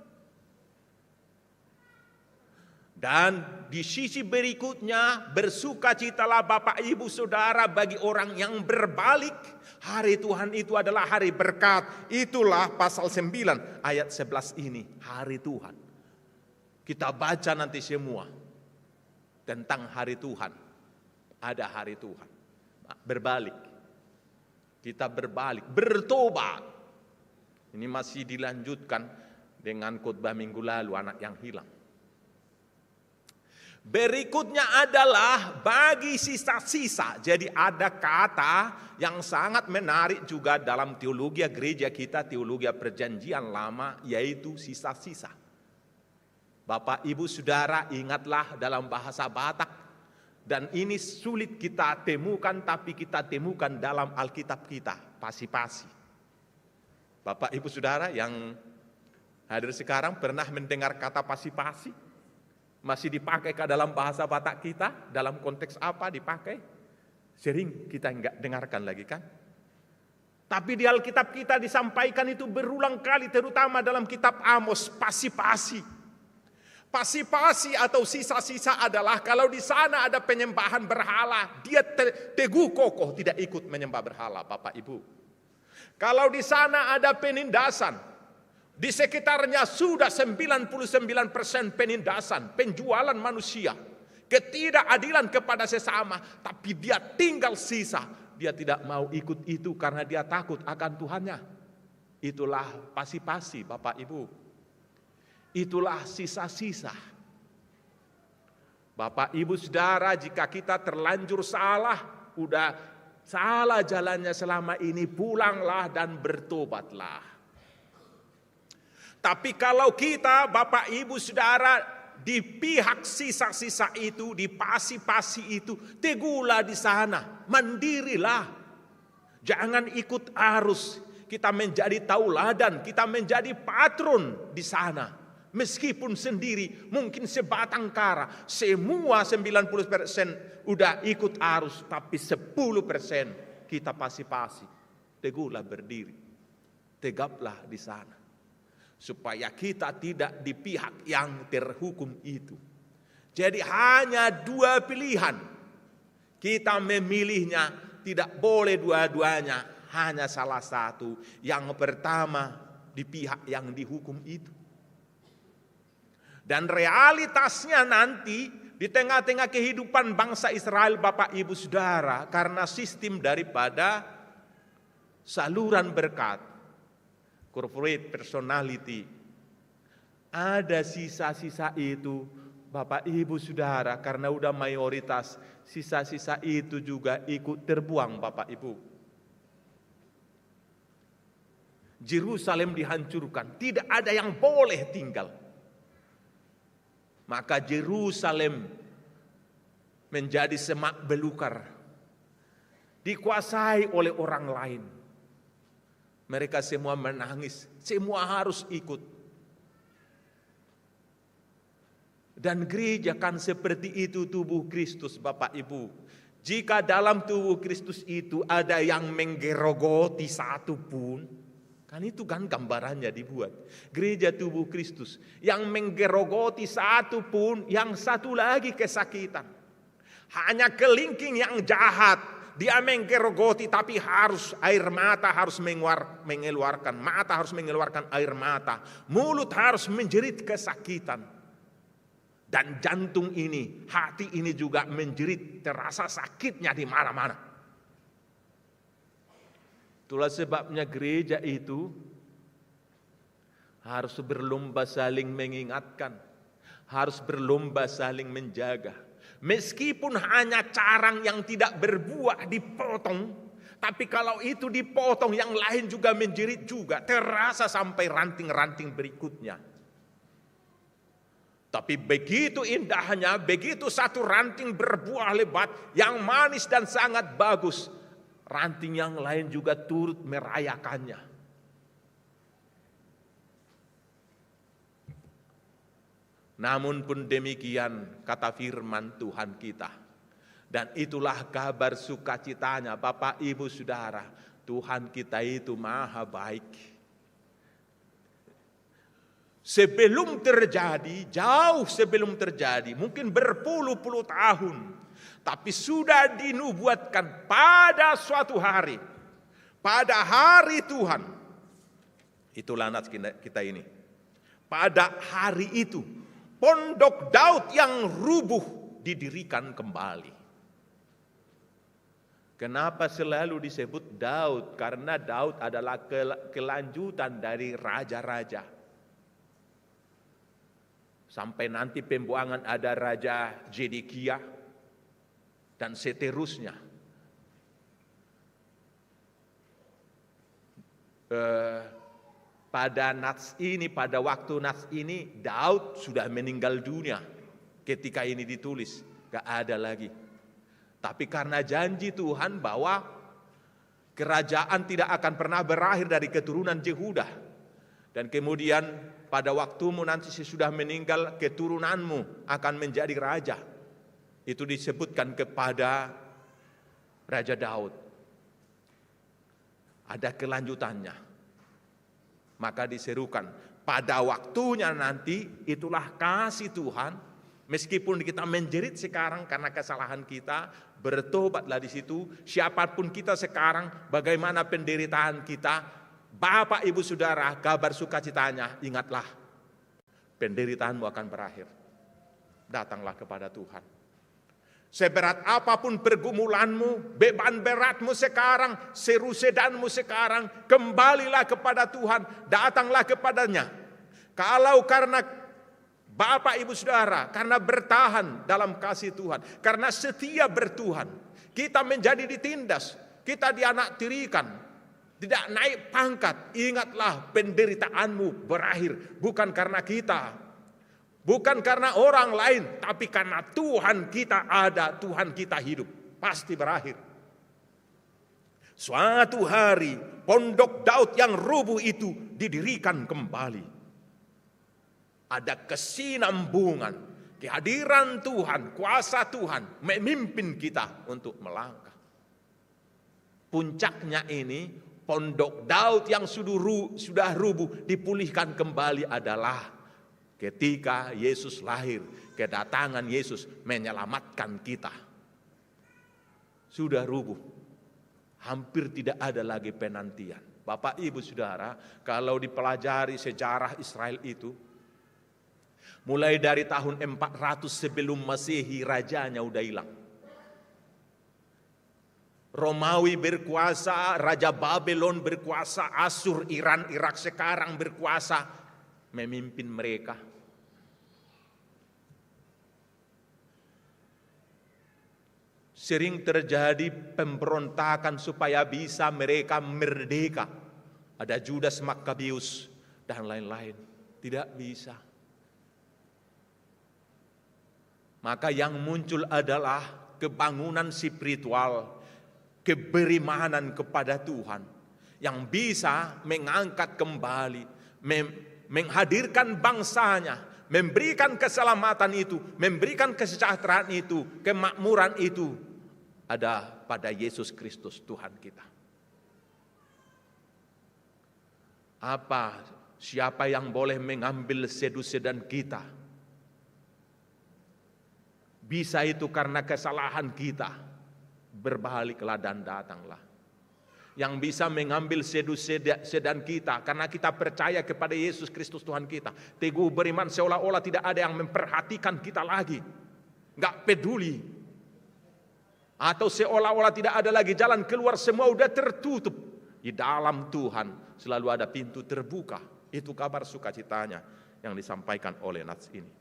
Dan di sisi berikutnya, bersukacitalah Bapak Ibu Saudara bagi orang yang berbalik. Hari Tuhan itu adalah hari berkat. Itulah pasal 9 ayat 11 ini, hari Tuhan. Kita baca nanti semua tentang hari Tuhan. Ada hari Tuhan. Berbalik. Kita berbalik, bertobat. Ini masih dilanjutkan dengan khotbah minggu lalu, anak yang hilang. Berikutnya adalah bagi sisa-sisa. Jadi ada kata yang sangat menarik juga dalam teologi gereja kita, teologi perjanjian lama, yaitu sisa-sisa. Bapak Ibu Saudara, ingatlah dalam bahasa Batak, dan ini sulit kita temukan, tapi kita temukan dalam Alkitab kita, pasi-pasi. Bapak Ibu Saudara yang hadir sekarang pernah mendengar kata pasi-pasi? Masih dipakai ke dalam bahasa Batak kita? Dalam konteks apa dipakai? Sering kita enggak dengarkan lagi kan? Tapi di Alkitab kita disampaikan itu berulang kali, terutama dalam kitab Amos, pasi-pasi. Pasi-pasi atau sisa-sisa adalah kalau di sana ada penyembahan berhala, dia teguh kokoh tidak ikut menyembah berhala, Bapak Ibu. Kalau di sana ada penindasan, di sekitarnya sudah 99% penindasan, penjualan manusia, ketidakadilan kepada sesama, tapi dia tinggal sisa. Dia tidak mau ikut itu karena dia takut akan Tuhannya. Itulah pasi-pasi, Bapak Ibu. Itulah sisa-sisa. Bapak Ibu Saudara, jika kita terlanjur salah, udah salah jalannya selama ini, pulanglah dan bertobatlah. Tapi kalau kita, Bapak Ibu Saudara, di pihak sisa-sisa itu, di pasi-pasi itu, teguhlah di sana, mandirilah. Jangan ikut arus. Kita menjadi tauladan, kita menjadi patron di sana. Meskipun sendiri, mungkin sebatang kara, semua 90% udah ikut arus, tapi 10% kita pasi-pasi. Teguhlah berdiri, tegaplah di sana. Supaya kita tidak di pihak yang terhukum itu. Jadi hanya dua pilihan. Kita memilihnya, tidak boleh dua-duanya. Hanya salah satu. Yang pertama di pihak yang dihukum itu. Dan realitasnya nanti di tengah-tengah kehidupan bangsa Israel, Bapak Ibu Saudara, karena sistem daripada saluran berkat, corporate personality, ada sisa-sisa itu, Bapak Ibu Saudara, karena udah mayoritas, sisa-sisa itu juga ikut terbuang, Bapak Ibu. Yerusalem dihancurkan, tidak ada yang boleh tinggal. Maka Yerusalem menjadi semak belukar, dikuasai oleh orang lain. Mereka semua menangis, semua harus ikut. Dan gereja kan seperti itu tubuh Kristus, Bapak Ibu. Jika dalam tubuh Kristus itu ada yang menggerogoti satu pun, Kan itu kan gambarannya dibuat. Gereja tubuh Kristus yang menggerogoti satu pun, yang satu lagi kesakitan. Hanya kelingking yang jahat, dia menggerogoti tapi harus air mata harus mengeluarkan. Mata harus mengeluarkan air mata. Mulut harus menjerit kesakitan. Dan jantung ini, hati ini juga menjerit, terasa sakitnya di mana-mana. Itulah sebabnya gereja itu harus berlomba saling mengingatkan, harus berlomba saling menjaga. Meskipun hanya carang yang tidak berbuah dipotong, tapi kalau itu dipotong yang lain juga menjerit juga, terasa sampai ranting-ranting berikutnya. Tapi begitu indahnya, begitu satu ranting berbuah lebat yang manis dan sangat bagus, ranting yang lain juga turut merayakannya. Namun pun demikian kata firman Tuhan kita. Dan itulah kabar sukacitanya Bapak Ibu Saudara. Tuhan kita itu maha baik. Sebelum terjadi, jauh sebelum terjadi, mungkin berpuluh-puluh tahun, tapi sudah dinubuatkan pada suatu hari, pada hari Tuhan. Itulah nas kita ini. Pada hari itu, pondok Daud yang rubuh didirikan kembali. Kenapa selalu disebut Daud? Karena Daud adalah kelanjutan dari raja-raja. Sampai nanti pembuangan ada Raja Zedekia dan seterusnya. Pada waktu nats ini Daud sudah meninggal dunia ketika ini ditulis, gak ada lagi. Tapi karena janji Tuhan bahwa kerajaan tidak akan pernah berakhir dari keturunan Yehuda, dan kemudian pada waktumu nanti sesudah meninggal keturunanmu akan menjadi raja. Itu disebutkan kepada Raja Daud. Ada kelanjutannya. Maka diserukan pada waktunya nanti itulah kasih Tuhan. Meskipun kita menjerit sekarang karena kesalahan kita, bertobatlah di situ. Siapapun kita sekarang, bagaimana penderitaan kita, Bapak Ibu Saudara, kabar sukacitanya, ingatlah, penderitaanmu akan berakhir. Datanglah kepada Tuhan. Seberat apapun pergumulanmu, beban beratmu sekarang, seru sedanmu sekarang, kembalilah kepada Tuhan, datanglah kepadanya. Kalau karena Bapak Ibu Saudara, karena bertahan dalam kasih Tuhan, karena setia bertuhan, kita menjadi ditindas, kita dianaktirikan, tidak naik pangkat, ingatlah penderitaanmu berakhir. Bukan karena kita, bukan karena orang lain, tapi karena Tuhan kita ada, Tuhan kita hidup. Pasti berakhir. Suatu hari, pondok Daud yang rubuh itu didirikan kembali. Ada kesinambungan, kehadiran Tuhan, kuasa Tuhan memimpin kita untuk melangkah. Puncaknya ini, pondok Daud yang sudah rubuh dipulihkan kembali adalah ketika Yesus lahir, kedatangan Yesus menyelamatkan kita. Sudah rubuh, hampir tidak ada lagi penantian. Bapak Ibu Saudara, kalau dipelajari sejarah Israel itu, mulai dari tahun 400 sebelum Masehi rajanya udah hilang. Romawi berkuasa, Raja Babylon berkuasa, Asur, Iran, Irak sekarang berkuasa, memimpin mereka. Sering terjadi pemberontakan supaya bisa mereka merdeka. Ada Judas Makabeus dan lain-lain. Tidak bisa. Maka yang muncul adalah kebangunan spiritual, keberimanan kepada Tuhan yang bisa mengangkat kembali, menghadirkan bangsanya, memberikan keselamatan itu, memberikan kesejahteraan itu, kemakmuran itu ada pada Yesus Kristus Tuhan kita. Siapa yang boleh mengambil sedu-sedan kita? Bisa itu karena kesalahan kita. Berbaliklah dan datanglah. Yang bisa mengambil sedu-sedan kita karena kita percaya kepada Yesus Kristus Tuhan kita. Teguh beriman seolah-olah tidak ada yang memperhatikan kita lagi. Enggak peduli. Atau seolah-olah tidak ada lagi jalan keluar, semua udah tertutup. Di dalam Tuhan selalu ada pintu terbuka. Itu kabar sukacitanya yang disampaikan oleh nats ini.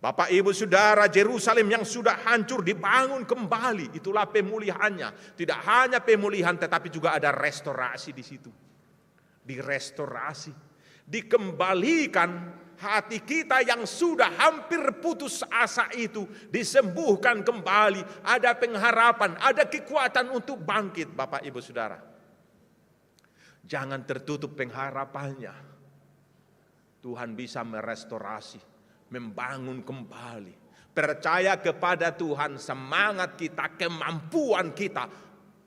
Bapak Ibu Saudara, Yerusalem yang sudah hancur dibangun kembali. Itulah pemulihannya. Tidak hanya pemulihan tetapi juga ada restorasi di situ. Direstorasi, dikembalikan hati kita yang sudah hampir putus asa itu disembuhkan kembali. Ada pengharapan, ada kekuatan untuk bangkit, Bapak Ibu Saudara. Jangan tertutup pengharapannya. Tuhan bisa merestorasi, membangun kembali. Percaya kepada Tuhan, semangat kita, kemampuan kita.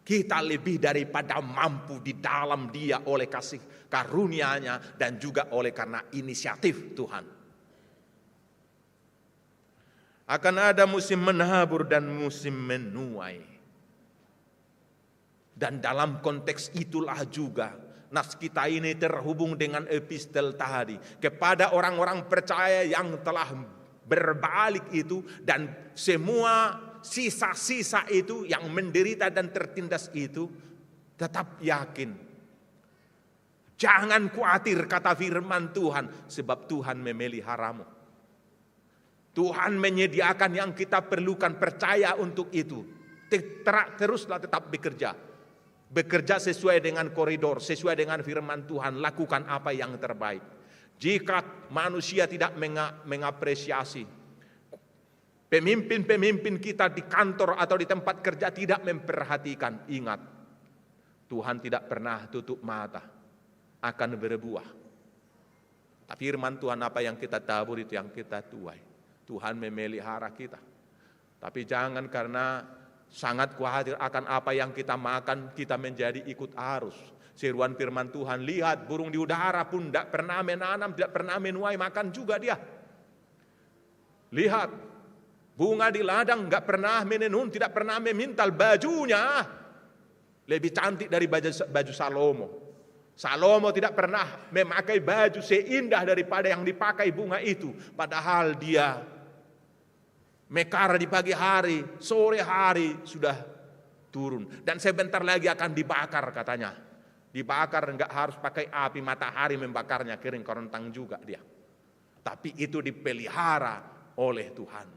Kita lebih daripada mampu di dalam Dia oleh kasih karunia-Nya dan juga oleh karena inisiatif Tuhan. Akan ada musim menabur dan musim menuai. Dan dalam konteks itulah juga nas kita ini terhubung dengan epistel tadi. Kepada orang-orang percaya yang telah berbalik itu dan semua sisa-sisa itu yang menderita dan tertindas itu, tetap yakin. Jangan khawatir, kata firman Tuhan, sebab Tuhan memeliharamu. Tuhan menyediakan yang kita perlukan, percaya untuk itu. Teruslah tetap bekerja. Bekerja sesuai dengan koridor, sesuai dengan firman Tuhan, lakukan apa yang terbaik. Jika manusia tidak mengapresiasi, pemimpin-pemimpin kita di kantor atau di tempat kerja tidak memperhatikan, ingat, Tuhan tidak pernah tutup mata, akan berbuah. Tapi firman Tuhan, apa yang kita tabur itu yang kita tuai. Tuhan memelihara kita. Tapi jangan karena sangat khawatir akan apa yang kita makan, kita menjadi ikut arus. Seruan firman Tuhan, lihat burung di udara pun tidak pernah menanam, tidak pernah menuai, makan juga dia. Lihat, bunga di ladang nggak pernah menenun, tidak pernah memintal, bajunya lebih cantik dari baju Salomo. Salomo tidak pernah memakai baju seindah daripada yang dipakai bunga itu. Padahal dia mekar di pagi hari, sore hari sudah turun. Dan sebentar lagi akan dibakar katanya. Dibakar enggak harus pakai api, matahari membakarnya, kering kerontang juga dia. Tapi itu dipelihara oleh Tuhan.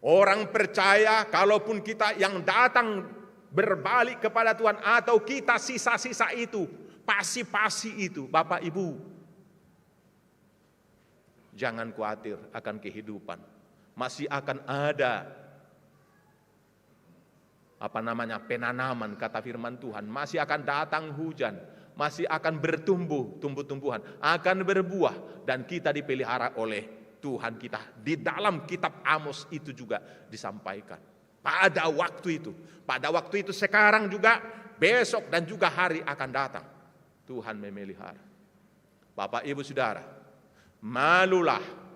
Orang percaya kalaupun kita yang datang berbalik kepada Tuhan atau kita sisa-sisa itu, pasi-pasi itu, Bapak Ibu, jangan khawatir akan kehidupan. Masih akan ada penanaman, kata firman Tuhan. Masih akan datang hujan, masih akan bertumbuh tumbuh-tumbuhan, akan berbuah, dan kita dipelihara oleh Tuhan kita. Di dalam kitab Amos itu juga disampaikan. Pada waktu itu sekarang juga, besok dan juga hari akan datang. Tuhan memelihara. Bapak Ibu Saudara, malulah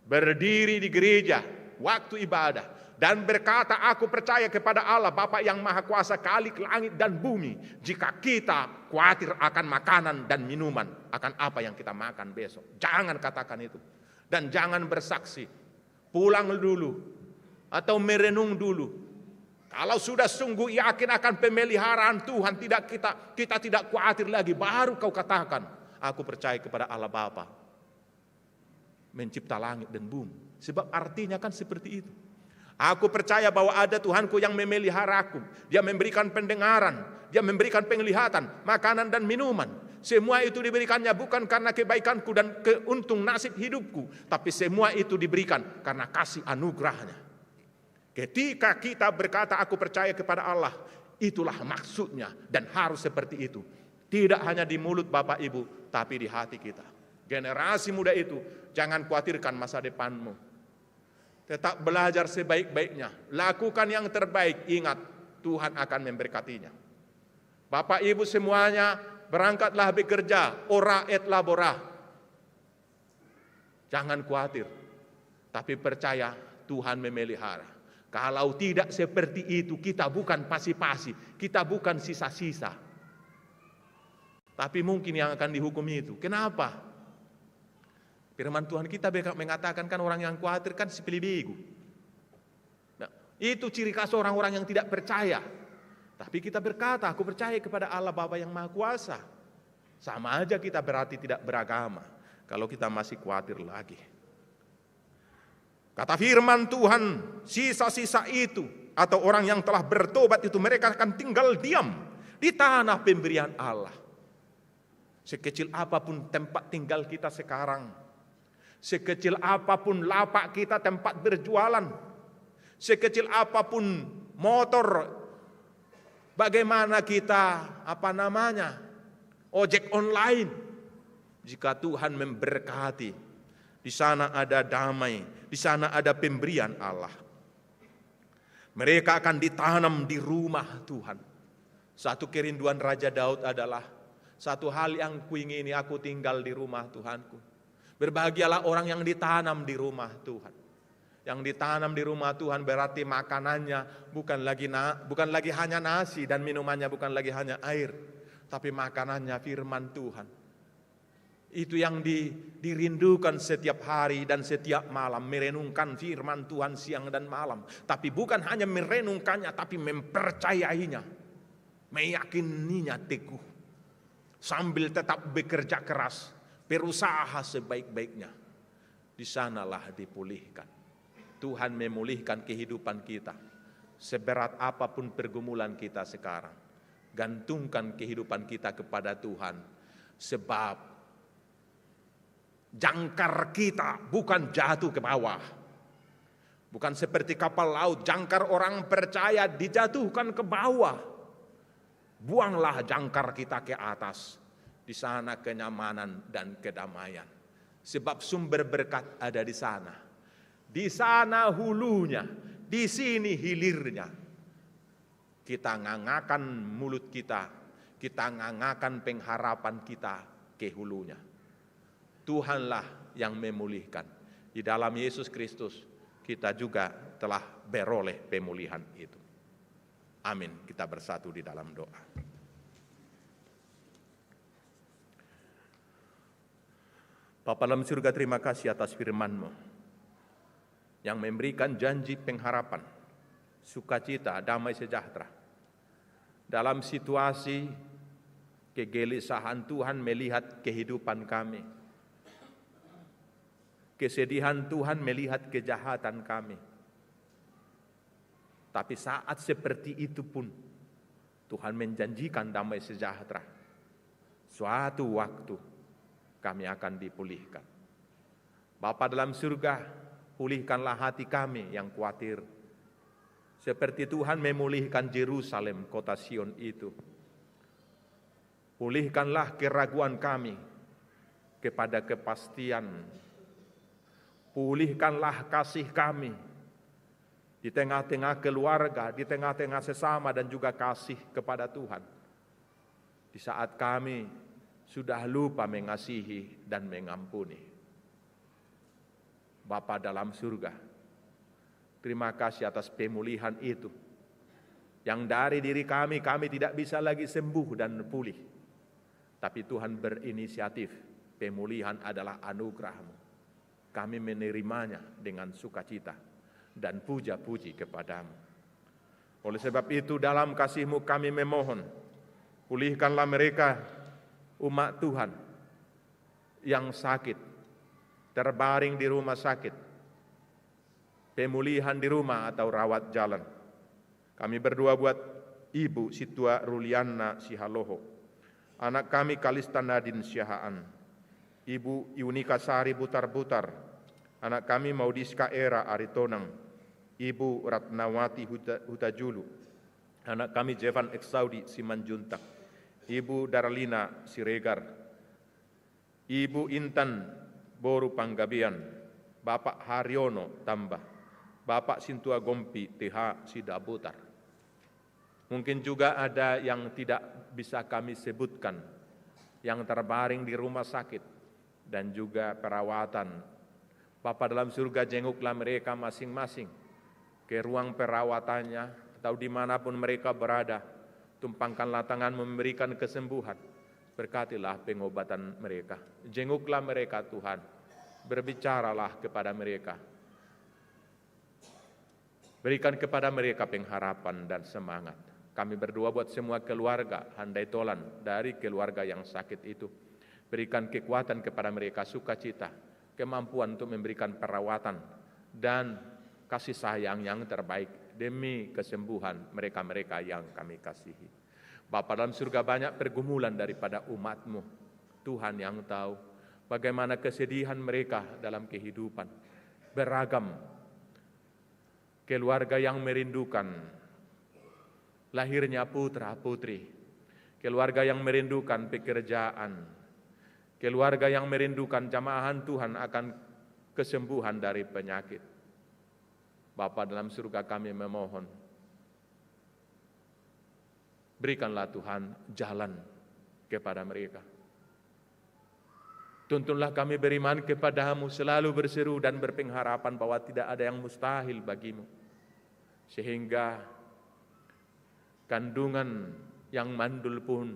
berdiri di gereja waktu ibadah dan berkata, aku percaya kepada Allah Bapa yang Maha Kuasa, Khalik langit dan bumi. Jika kita khawatir akan makanan dan minuman, akan apa yang kita makan besok, jangan katakan itu. Dan jangan bersaksi, pulang dulu atau merenung dulu. Kalau sudah sungguh yakin akan pemeliharaan Tuhan, kita tidak khawatir lagi, baru kau katakan, aku percaya kepada Allah Bapa mencipta langit dan bumi. Sebab artinya kan seperti itu. Aku percaya bahwa ada Tuhanku yang memeliharaku. Dia memberikan pendengaran, dia memberikan penglihatan, makanan dan minuman. Semua itu diberikannya bukan karena kebaikanku dan keuntung nasib hidupku, tapi semua itu diberikan karena kasih anugerahnya. Ketika kita berkata aku percaya kepada Allah, itulah maksudnya dan harus seperti itu. Tidak hanya di mulut Bapak Ibu, tapi di hati kita. Generasi muda itu, jangan khawatirkan masa depanmu. Tetap belajar sebaik-baiknya. Lakukan yang terbaik. Ingat, Tuhan akan memberkatinya. Bapak Ibu semuanya, berangkatlah bekerja, ora et labora. Jangan khawatir, tapi percaya Tuhan memelihara. Kalau tidak seperti itu, kita bukan pasi-pasi, kita bukan sisa-sisa. Tapi mungkin yang akan dihukum itu. Kenapa? Firman Tuhan kita mengatakan kan orang yang khawatir kan si bego. Nah, itu ciri khas orang-orang yang tidak percaya. Tapi kita berkata, aku percaya kepada Allah Bapa yang Maha Kuasa. Sama aja kita berarti tidak beragama. Kalau kita masih khawatir lagi. Kata firman Tuhan, sisa-sisa itu atau orang yang telah bertobat itu mereka akan tinggal diam di tanah pemberian Allah. Sekecil apapun tempat tinggal kita sekarang, sekecil apapun lapak kita tempat berjualan, sekecil apapun motor, bagaimana kita ojek online, jika Tuhan memberkati, di sana ada damai, di sana ada pemberian Allah. Mereka akan ditanam di rumah Tuhan. Satu kerinduan Raja Daud adalah, satu hal yang kuingini, aku tinggal di rumah Tuhanku. Berbahagialah orang yang ditanam di rumah Tuhan. Yang ditanam di rumah Tuhan berarti makanannya bukan lagi hanya nasi dan minumannya bukan lagi hanya air, tapi makanannya firman Tuhan. Itu yang dirindukan setiap hari dan setiap malam, merenungkan firman Tuhan siang dan malam. Tapi bukan hanya merenungkannya, tapi mempercayainya, meyakininya teguh, sambil tetap bekerja keras, berusaha sebaik-baiknya. Di sanalah dipulihkan. Tuhan memulihkan kehidupan kita. Seberat apapun pergumulan kita sekarang, gantungkan kehidupan kita kepada Tuhan. Sebab jangkar kita bukan jatuh ke bawah. Bukan seperti kapal laut, jangkar orang percaya dijatuhkan ke bawah. Buanglah jangkar kita ke atas. Di sana kenyamanan dan kedamaian. Sebab sumber berkat ada di sana. Di sana hulunya, di sini hilirnya. Kita ngangakan mulut kita ngangakan pengharapan kita ke hulunya. Tuhanlah yang memulihkan. Di dalam Yesus Kristus kita juga telah beroleh pemulihan itu. Amin. Kita bersatu di dalam doa. Bapa dalam surga, terima kasih atas firman-Mu yang memberikan janji pengharapan, sukacita, damai sejahtera. Dalam situasi kegelisahan, Tuhan melihat kehidupan kami. Kesedihan, Tuhan melihat kejahatan kami. Tapi saat seperti itu pun Tuhan menjanjikan damai sejahtera. Suatu waktu kami akan dipulihkan. Bapa dalam surga, pulihkanlah hati kami yang khawatir. Seperti Tuhan memulihkan Yerusalem, kota Sion itu. Pulihkanlah keraguan kami kepada kepastian. Pulihkanlah kasih kami di tengah-tengah keluarga, di tengah-tengah sesama dan juga kasih kepada Tuhan. Di saat kami sudah lupa mengasihi dan mengampuni. Bapa dalam surga, terima kasih atas pemulihan itu. Yang dari diri kami tidak bisa lagi sembuh dan pulih. Tapi Tuhan berinisiatif, pemulihan adalah anugerah-Mu. Kami menerimanya dengan sukacita dan puja-puji kepadamu. Oleh sebab itu dalam kasih-Mu kami memohon, pulihkanlah mereka umat Tuhan yang sakit, terbaring di rumah sakit, pemulihan di rumah atau rawat jalan. Kami berdoa buat Ibu Situa Ruliana Sihaloho, anak kami Kalista Nadine Syahaan, Ibu Yunika Sari Butar-Butar, anak kami Maudiska Era Aritonang, Ibu Ratnawati Hutajulu, anak kami Jevan Eksaudi Simanjuntak, Ibu Darlina Siregar, Ibu Intan Boru Panggabian, Bapak Haryono Tambah, Bapak Sintua Gompi TH Sidabutar. Mungkin juga ada yang tidak bisa kami sebutkan yang terbaring di rumah sakit dan juga perawatan. Bapa dalam surga, jenguklah mereka masing-masing ke ruang perawatannya atau dimanapun mereka berada. Tumpangkanlah tangan memberikan kesembuhan. Berkatilah pengobatan mereka. Jenguklah mereka Tuhan. Berbicaralah kepada mereka. Berikan kepada mereka pengharapan dan semangat. Kami berdoa buat semua keluarga handai tolan dari keluarga yang sakit itu. Berikan kekuatan kepada mereka, sukacita, kemampuan untuk memberikan perawatan dan kasih sayang yang terbaik demi kesembuhan mereka-mereka yang kami kasihi. Bapa dalam surga, banyak pergumulan daripada umat-Mu. Tuhan yang tahu bagaimana kesedihan mereka dalam kehidupan. Beragam keluarga yang merindukan lahirnya putra-putri, keluarga yang merindukan pekerjaan, keluarga yang merindukan jamahan Tuhan akan kesembuhan dari penyakit. Bapa dalam surga, kami memohon, berikanlah Tuhan jalan kepada mereka. Tuntunlah kami beriman kepada-Mu, selalu berseru dan berpengharapan bahwa tidak ada yang mustahil bagi-Mu. Sehingga kandungan yang mandul pun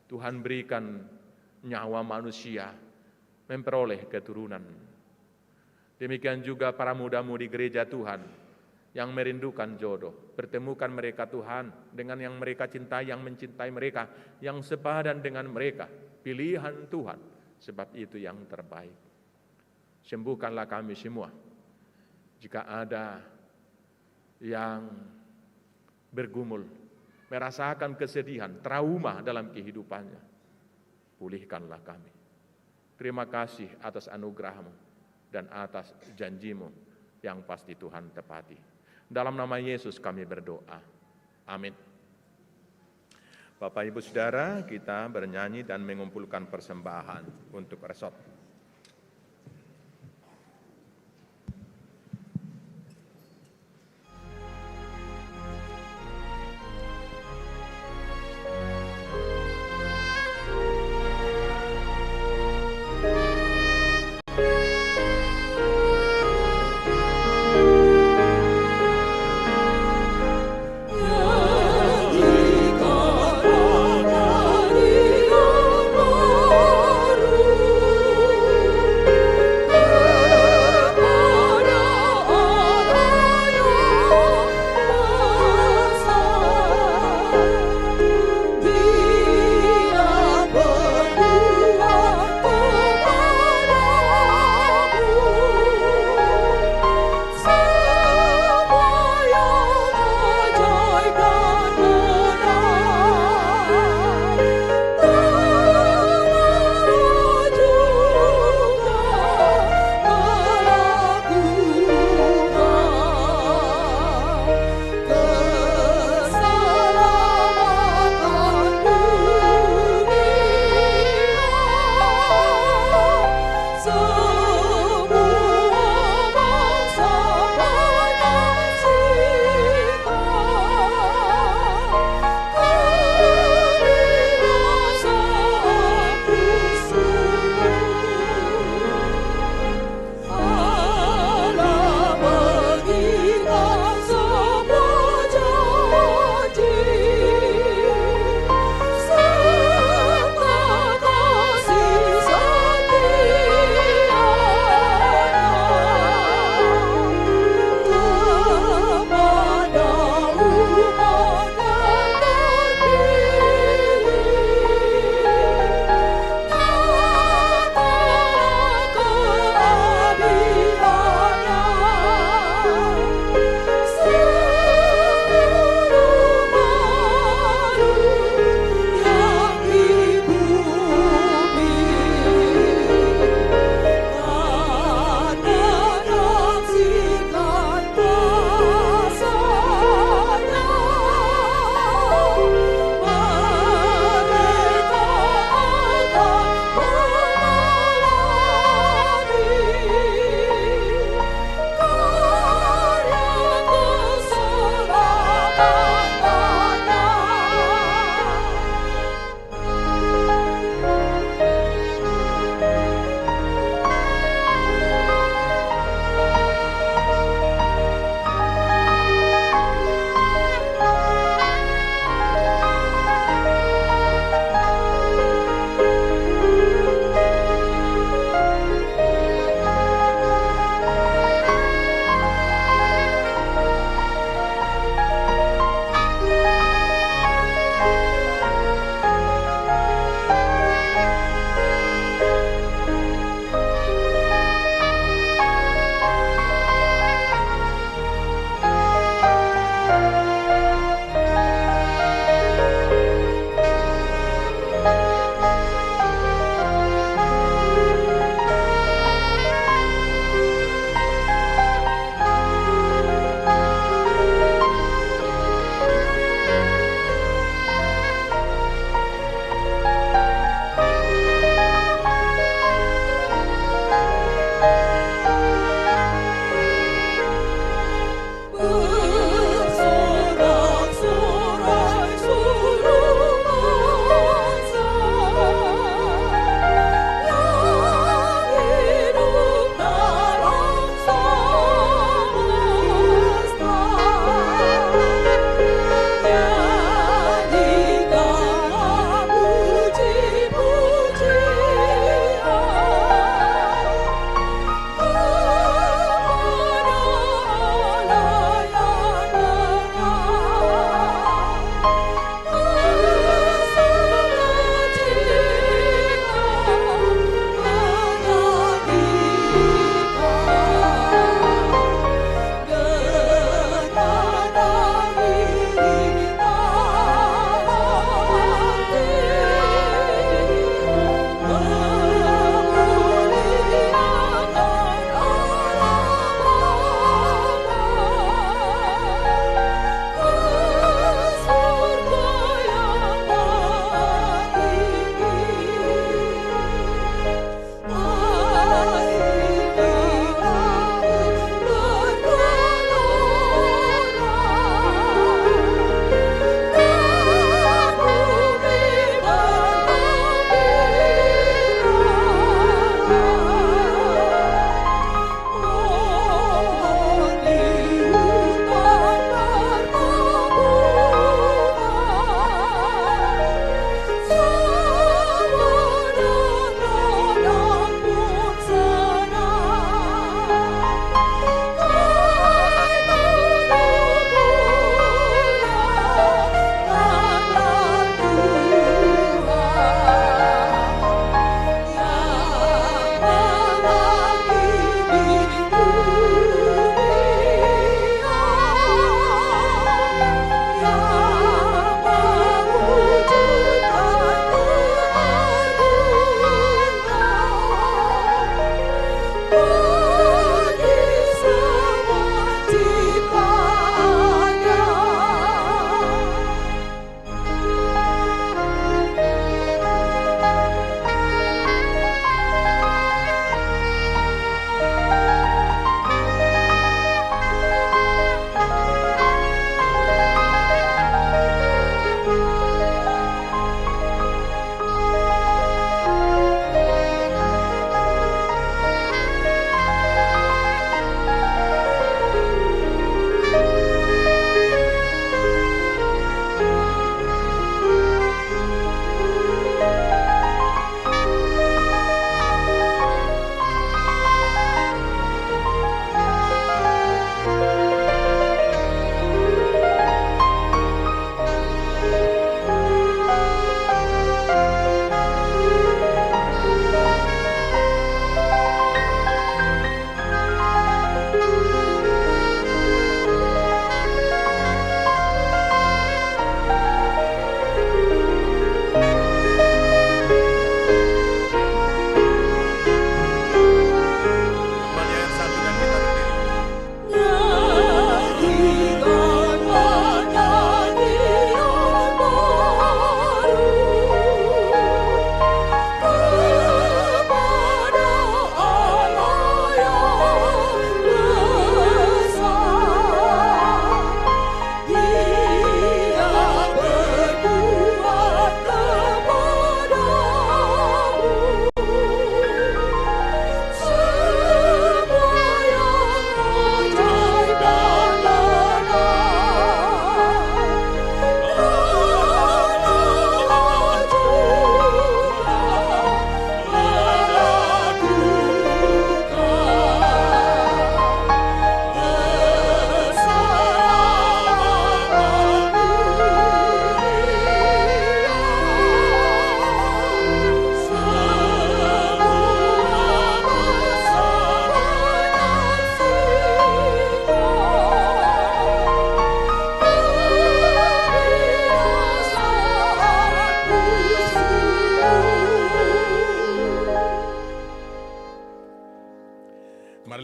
Tuhan berikan nyawa manusia memperoleh keturunan. Demikian juga para muda-mudi gereja Tuhan yang merindukan jodoh. Pertemukan mereka Tuhan dengan yang mereka cintai, yang mencintai mereka, yang sepadan dengan mereka. Pilihan Tuhan, sebab itu yang terbaik. Sembuhkanlah kami semua. Jika ada yang bergumul, merasakan kesedihan, trauma dalam kehidupannya, pulihkanlah kami. Terima kasih atas anugerah-Mu dan atas janji-Mu yang pasti Tuhan tepati. Dalam nama Yesus kami berdoa. Amin. Bapak Ibu Saudara, kita bernyanyi dan mengumpulkan persembahan untuk resort. Baru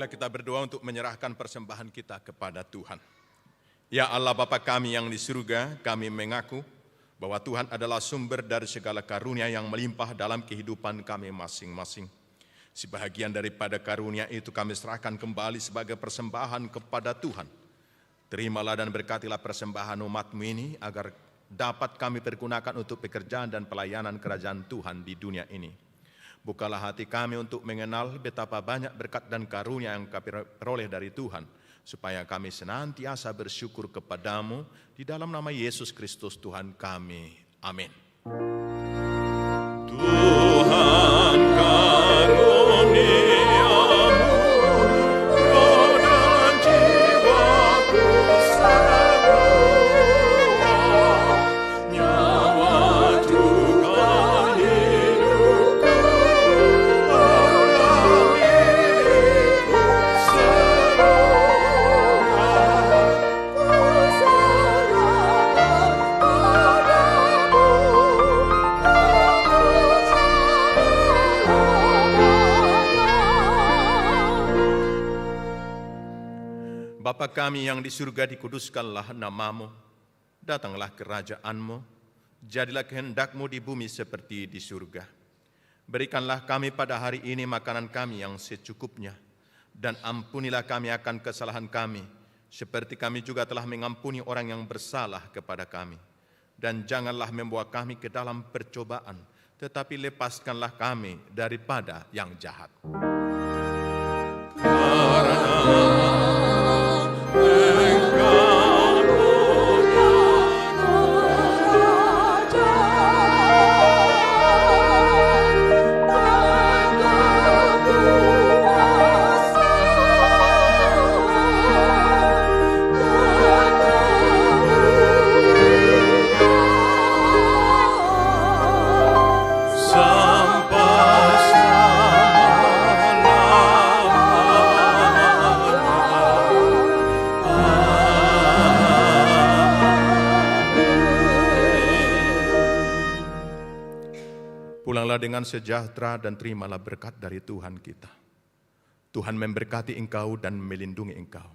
Marilah kita berdoa untuk menyerahkan persembahan kita kepada Tuhan. Ya Allah Bapa kami yang di surga, kami mengaku bahwa Tuhan adalah sumber dari segala karunia yang melimpah dalam kehidupan kami masing-masing. Sebahagian daripada karunia itu kami serahkan kembali sebagai persembahan kepada Tuhan. Terimalah dan berkatilah persembahan umat-Mu ini agar dapat kami pergunakan untuk pekerjaan dan pelayanan kerajaan Tuhan di dunia ini. Bukalah hati kami untuk mengenal betapa banyak berkat dan karunia yang kami peroleh dari Tuhan, supaya kami senantiasa bersyukur kepadamu di dalam nama Yesus Kristus Tuhan kami. Amin. Tuhan karuniamu, roh dan jiwaku semua, nyawa juga hidupku, Allah milikku semua, Ku serahkan padamu, Bapa kami yang di surga, dikuduskanlah namamu, datanglah kerajaanmu, jadilah kehendakmu di bumi seperti di surga. Berikanlah kami pada hari ini makanan kami yang secukupnya, dan ampunilah kami akan kesalahan kami, seperti kami juga telah mengampuni orang yang bersalah kepada kami. Dan janganlah membawa kami ke dalam percobaan, tetapi lepaskanlah kami daripada yang jahat. Pulanglah dengan sejahtera dan terimalah berkat dari Tuhan kita. Tuhan memberkati engkau dan melindungi engkau.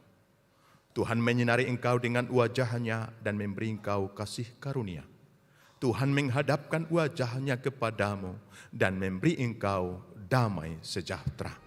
Tuhan menyinari engkau dengan wajah-Nya dan memberi engkau kasih karunia. Tuhan menghadapkan wajah-Nya kepadamu dan memberi engkau damai sejahtera.